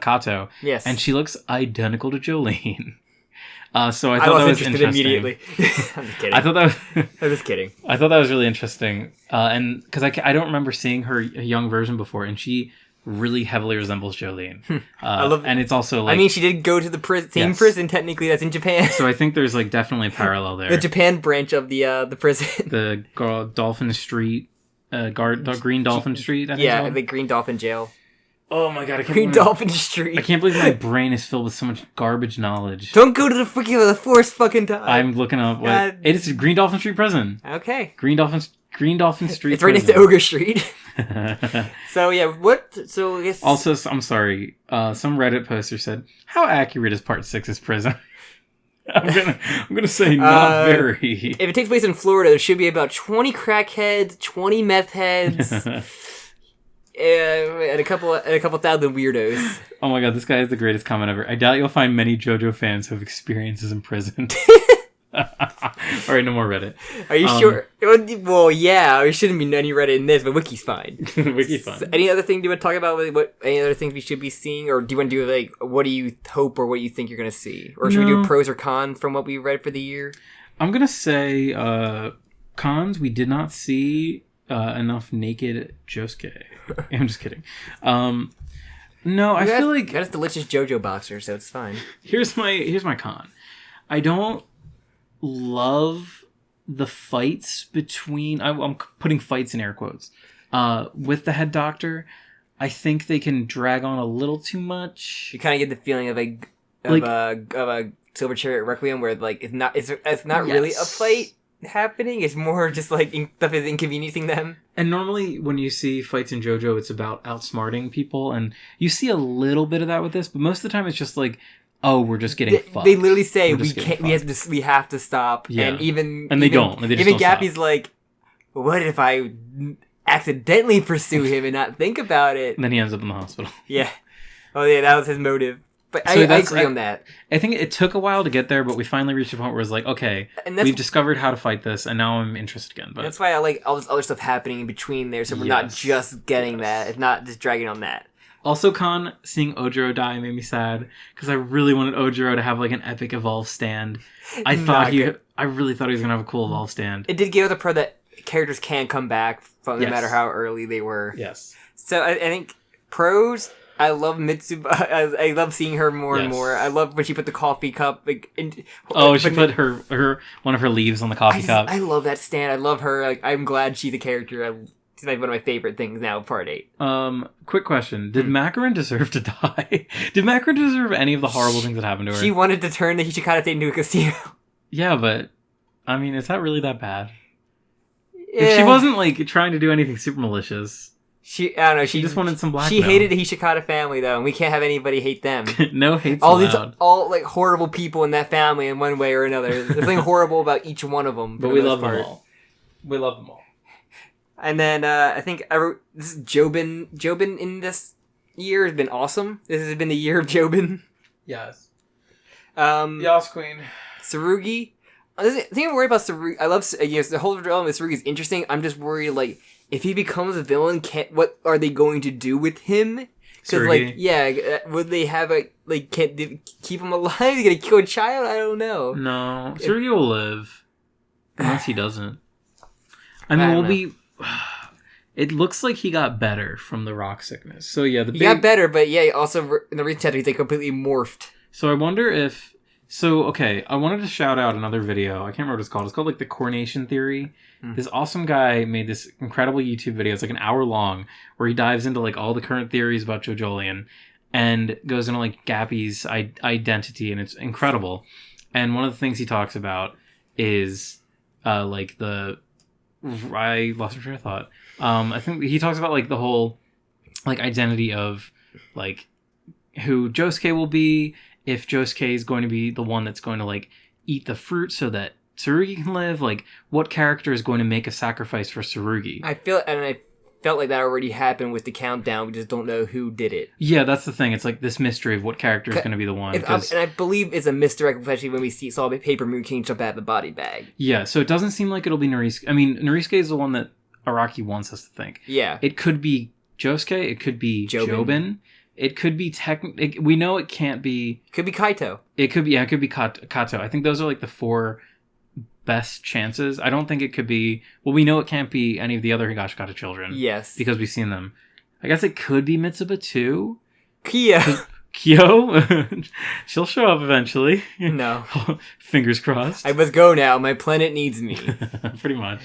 [SPEAKER 1] Kato.
[SPEAKER 2] Yes,
[SPEAKER 1] and she looks identical to JoJolion. So I thought that was interesting.
[SPEAKER 2] Immediately. I'm just kidding. I'm just kidding.
[SPEAKER 1] I thought that was really interesting, and because I don't remember seeing her young version before, and she really heavily resembles JoJolion.
[SPEAKER 2] I love,
[SPEAKER 1] and it's also like,
[SPEAKER 2] I mean, she did go to the same prison technically that's in Japan.
[SPEAKER 1] So I think there's like definitely a parallel there.
[SPEAKER 2] The Japan branch of the prison.
[SPEAKER 1] The Dolphin Street, Green Dolphin Street. I think
[SPEAKER 2] yeah, the Green Dolphin Jail.
[SPEAKER 1] Oh my god,
[SPEAKER 2] Dolphin Street.
[SPEAKER 1] I can't believe my brain is filled with so much garbage knowledge.
[SPEAKER 2] Don't go to the forest fucking time.
[SPEAKER 1] I'm looking up what it is. Green Dolphin Street Prison.
[SPEAKER 2] Okay.
[SPEAKER 1] Green Dolphin Street.
[SPEAKER 2] It's right next to Ogre Street. So yeah, so I guess
[SPEAKER 1] also, I'm sorry. Some Reddit poster said, "How accurate is Part 6's prison?" I'm gonna say not very.
[SPEAKER 2] If it takes place in Florida, there should be about 20 crackheads, 20 meth heads. And a couple thousand weirdos.
[SPEAKER 1] Oh my god, this guy is the greatest comment ever. I doubt you'll find many JoJo fans who have experiences in prison. Alright, no more Reddit.
[SPEAKER 2] Are you sure? Well, yeah, there shouldn't be any Reddit in this, but Wiki's fine.
[SPEAKER 1] Wiki's fine.
[SPEAKER 2] So, any other thing you want to talk about? Any other things we should be seeing? Or do you want to do, like, what do you hope or what you think you're going to see? Or should we do pros or cons from what we read for the year?
[SPEAKER 1] I'm going to say cons. We did not see enough naked Josuke. I'm just kidding. No, I feel like...
[SPEAKER 2] Got us delicious JoJo boxer, so it's fine.
[SPEAKER 1] Here's my con. I don't love the fights between... I'm putting fights in air quotes. With the head doctor, I think they can drag on a little too much.
[SPEAKER 2] You kind of get the feeling of, like, a Silver Chariot Requiem where like it's not really a fight happening. It's more just like stuff is inconveniencing them.
[SPEAKER 1] And normally when you see fights in JoJo, it's about outsmarting people, and you see a little bit of that with this, but most of the time it's just like, oh, we're just getting fucked.
[SPEAKER 2] They literally say we can't. We have to stop.
[SPEAKER 1] Yeah.
[SPEAKER 2] And even
[SPEAKER 1] they don't. They just
[SPEAKER 2] even
[SPEAKER 1] don't
[SPEAKER 2] Gappy's
[SPEAKER 1] stop.
[SPEAKER 2] like, what if I accidentally pursue him and not think about it?
[SPEAKER 1] And then he ends up in the hospital.
[SPEAKER 2] Yeah. Oh yeah, that was his motive. But
[SPEAKER 1] So
[SPEAKER 2] I agree on that.
[SPEAKER 1] I think it took a while to get there, but we finally reached a point where it's like, okay, we've discovered how to fight this, and now I'm interested again. But
[SPEAKER 2] that's why I like all this other stuff happening in between there, so we're not just getting that. It's not just dragging on that.
[SPEAKER 1] Also, seeing Ojiro die made me sad, because I really wanted Ojiro to have like an epic evolve stand. I really thought he was going to have a cool evolve stand.
[SPEAKER 2] It did give the pro that characters can come back from no matter how early they were.
[SPEAKER 1] Yes.
[SPEAKER 2] So I think pros... I love Mitsuba. I love seeing her more and more. I love when she put the coffee cup. Like,
[SPEAKER 1] she put her one of her leaves on the coffee cup.
[SPEAKER 2] I love that stand. I love her. Like, I'm glad she's a character. She's like one of my favorite things now. Part 8.
[SPEAKER 1] Quick question: did Macaron deserve to die? Did Macaron deserve any of the horrible things that happened to her?
[SPEAKER 2] She wanted to turn the Hishikata into a casino.
[SPEAKER 1] Yeah, but I mean, is that really that bad? Yeah. If she wasn't like trying to do anything super malicious.
[SPEAKER 2] I don't know.
[SPEAKER 1] She just wanted some blackmail.
[SPEAKER 2] She hated the Hishikata family, though, and we can't have anybody hate them.
[SPEAKER 1] No hate's
[SPEAKER 2] allowed. All like horrible people in that family in one way or another. There's something horrible about each one of them.
[SPEAKER 1] But we love them all. We love them all.
[SPEAKER 2] And then I think this is Jobin. Jobin in this year has been awesome. This has been the year of Jobin.
[SPEAKER 1] Yes.
[SPEAKER 2] Yas Queen. Tsurugi. The thing I'm worried about Tsurugi, I love the whole development of Tsurugi is interesting. I'm just worried, like, if he becomes a villain, what are they going to do with him? Because, like, would they have can't they keep him alive? They gonna kill a child? I don't know.
[SPEAKER 1] No, Serki will live, unless he doesn't. I mean, it looks like he got better from the rock sickness. So yeah,
[SPEAKER 2] he got better, but yeah, also in the recent chapter, he's like completely morphed.
[SPEAKER 1] So I wonder if. So, okay, I wanted to shout out another video. I can't remember what it's called. It's called, like, the Coronation Theory. This awesome guy made this incredible YouTube video. It's, like, an hour long, where he dives into, like, all the current theories about JoJolion and goes into, like, Gappy's identity, and it's incredible. And one of the things he talks about is, like, I lost my train of thought. I think he talks about, like, the whole, like, identity of, like, who Josuke will be, if Josuke is going to be the one that's going to, like, eat the fruit so that Tsurugi can live, like, what character is going to make a sacrifice for Tsurugi? I
[SPEAKER 2] felt like that already happened with the countdown. We just don't know who did it.
[SPEAKER 1] Yeah, that's the thing. It's like this mystery of what character is going to be the one.
[SPEAKER 2] And I believe it's a misdirect, especially when we saw Paper Moon King jump out of the body bag.
[SPEAKER 1] Yeah, so it doesn't seem like it'll be Norisuke. I mean, Norisuke is the one that Araki wants us to think.
[SPEAKER 2] Yeah.
[SPEAKER 1] It could be Josuke. It could be Jobin. It could be we know it can't be...
[SPEAKER 2] Could be Kaito.
[SPEAKER 1] It could be Kato. I think those are like the 4 best chances. I don't think it could be... Well, we know it can't be any of the other Higashikata children.
[SPEAKER 2] Yes.
[SPEAKER 1] Because we've seen them. I guess it could be Mitsuba too.
[SPEAKER 2] Kyo.
[SPEAKER 1] She'll show up eventually.
[SPEAKER 2] No.
[SPEAKER 1] Fingers crossed.
[SPEAKER 2] I must go now. My planet needs me.
[SPEAKER 1] Pretty much.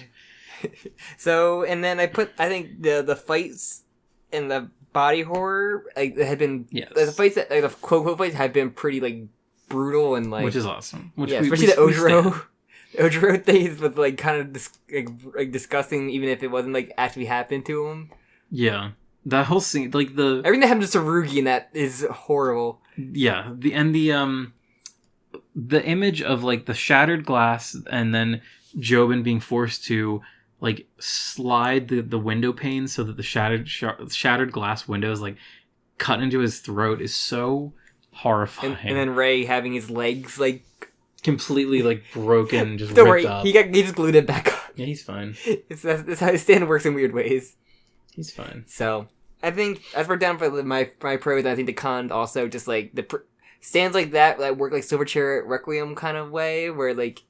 [SPEAKER 2] So, and then I think the fights and the body horror had been the fights that the quote fights had been pretty like brutal and like,
[SPEAKER 1] which is awesome.
[SPEAKER 2] Especially the Ojiro things was like kind of disgusting, even if it wasn't like actually happened to him.
[SPEAKER 1] Yeah, that whole scene, like
[SPEAKER 2] everything that happened to Tsurugi in that is horrible.
[SPEAKER 1] Yeah, the image of like the shattered glass and then Jobin being forced to like slide the window pane so that the shattered glass windows like cut into his throat is so horrifying.
[SPEAKER 2] And then Ray having his legs like
[SPEAKER 1] completely like broken, just
[SPEAKER 2] don't
[SPEAKER 1] ripped
[SPEAKER 2] worry,
[SPEAKER 1] up.
[SPEAKER 2] He just glued it back up.
[SPEAKER 1] Yeah, he's fine.
[SPEAKER 2] That's how his stand works in weird ways.
[SPEAKER 1] He's fine.
[SPEAKER 2] So I think as we're down for my pros, I think the con also just like stands like that work like Silver Chariot Requiem kind of way where like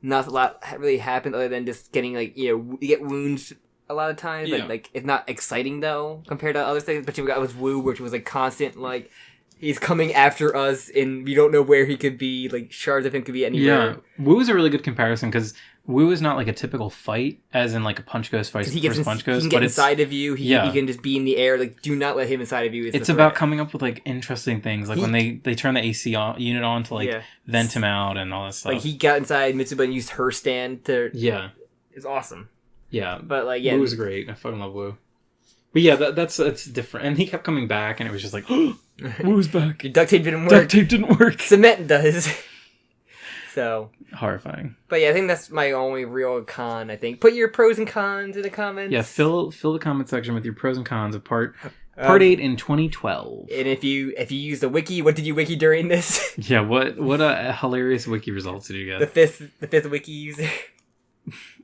[SPEAKER 2] not a lot really happened other than just getting like, you get wounds a lot of times. Yeah. Like it's not exciting though compared to other things. But we got with Wu, which was like constant like he's coming after us and we don't know where he could be. Like shards of him could be anywhere.
[SPEAKER 1] Yeah, Wu is a really good comparison because Wu is not like a typical fight, as in like a punch goes fight versus punch goes.
[SPEAKER 2] He can get inside of you. He can just be in the air. Like, do not let him inside of you.
[SPEAKER 1] It's about coming up with like interesting things, like when they turn the AC unit on to like vent him out and all that stuff.
[SPEAKER 2] Like he got inside Mitsuba and used her stand to.
[SPEAKER 1] Yeah,
[SPEAKER 2] it's awesome.
[SPEAKER 1] Yeah,
[SPEAKER 2] but like
[SPEAKER 1] Wu was great. I fucking love Wu. But yeah, that's different. And he kept coming back, and it was just like, oh, Wu's back.
[SPEAKER 2] Your duct tape didn't work.
[SPEAKER 1] Duct tape didn't work.
[SPEAKER 2] Cement does. So
[SPEAKER 1] horrifying.
[SPEAKER 2] But yeah, I think that's my only real con. I think put your pros and cons in the comments.
[SPEAKER 1] Yeah, fill the comment section with your pros and cons of part 8 in 2012.
[SPEAKER 2] And if you use the wiki, what did you wiki during this?
[SPEAKER 1] Yeah, what a hilarious wiki results did you get?
[SPEAKER 2] The fifth wiki user.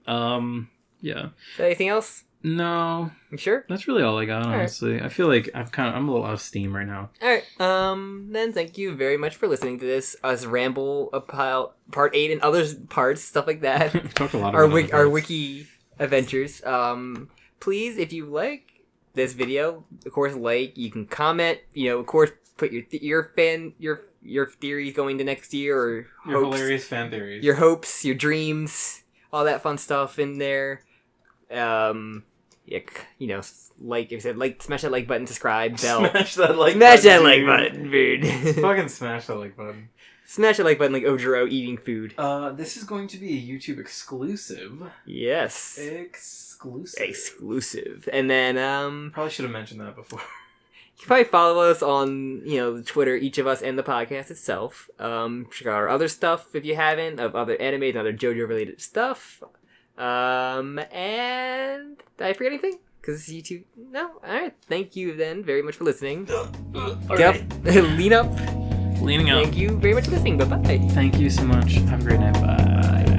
[SPEAKER 1] Yeah.
[SPEAKER 2] So anything else?
[SPEAKER 1] No.
[SPEAKER 2] You sure?
[SPEAKER 1] That's really all I got, honestly. Right. I feel like I'm a little out of steam right now.
[SPEAKER 2] Alright, then thank you very much for listening to this. Us ramble about part 8 and other parts, stuff like that.
[SPEAKER 1] We talked a lot about
[SPEAKER 2] our wiki adventures. Please, if you like this video, of course, you can comment, of course, put your theories going to next year, or
[SPEAKER 1] your hilarious fan theories.
[SPEAKER 2] Your hopes, your dreams, all that fun stuff in there. Like I said, smash that like button, subscribe, bell.
[SPEAKER 1] Smash that like
[SPEAKER 2] button, dude.
[SPEAKER 1] Fucking smash that like button.
[SPEAKER 2] Smash that like button like Ojiro eating food.
[SPEAKER 1] This is going to be a YouTube exclusive.
[SPEAKER 2] Yes. Exclusive. And then,
[SPEAKER 1] probably should have mentioned that before.
[SPEAKER 2] You can probably follow us on, Twitter, each of us, and the podcast itself. Check out our other stuff if you haven't, of other animes and other JoJo-related stuff. And did I forget anything? Because it's YouTube. No? Alright. Thank you then very much for listening. Get up. Lean up.
[SPEAKER 1] Leaning up.
[SPEAKER 2] Thank you very much for listening. Bye-bye.
[SPEAKER 1] Thank you so much. Have a great night. Bye.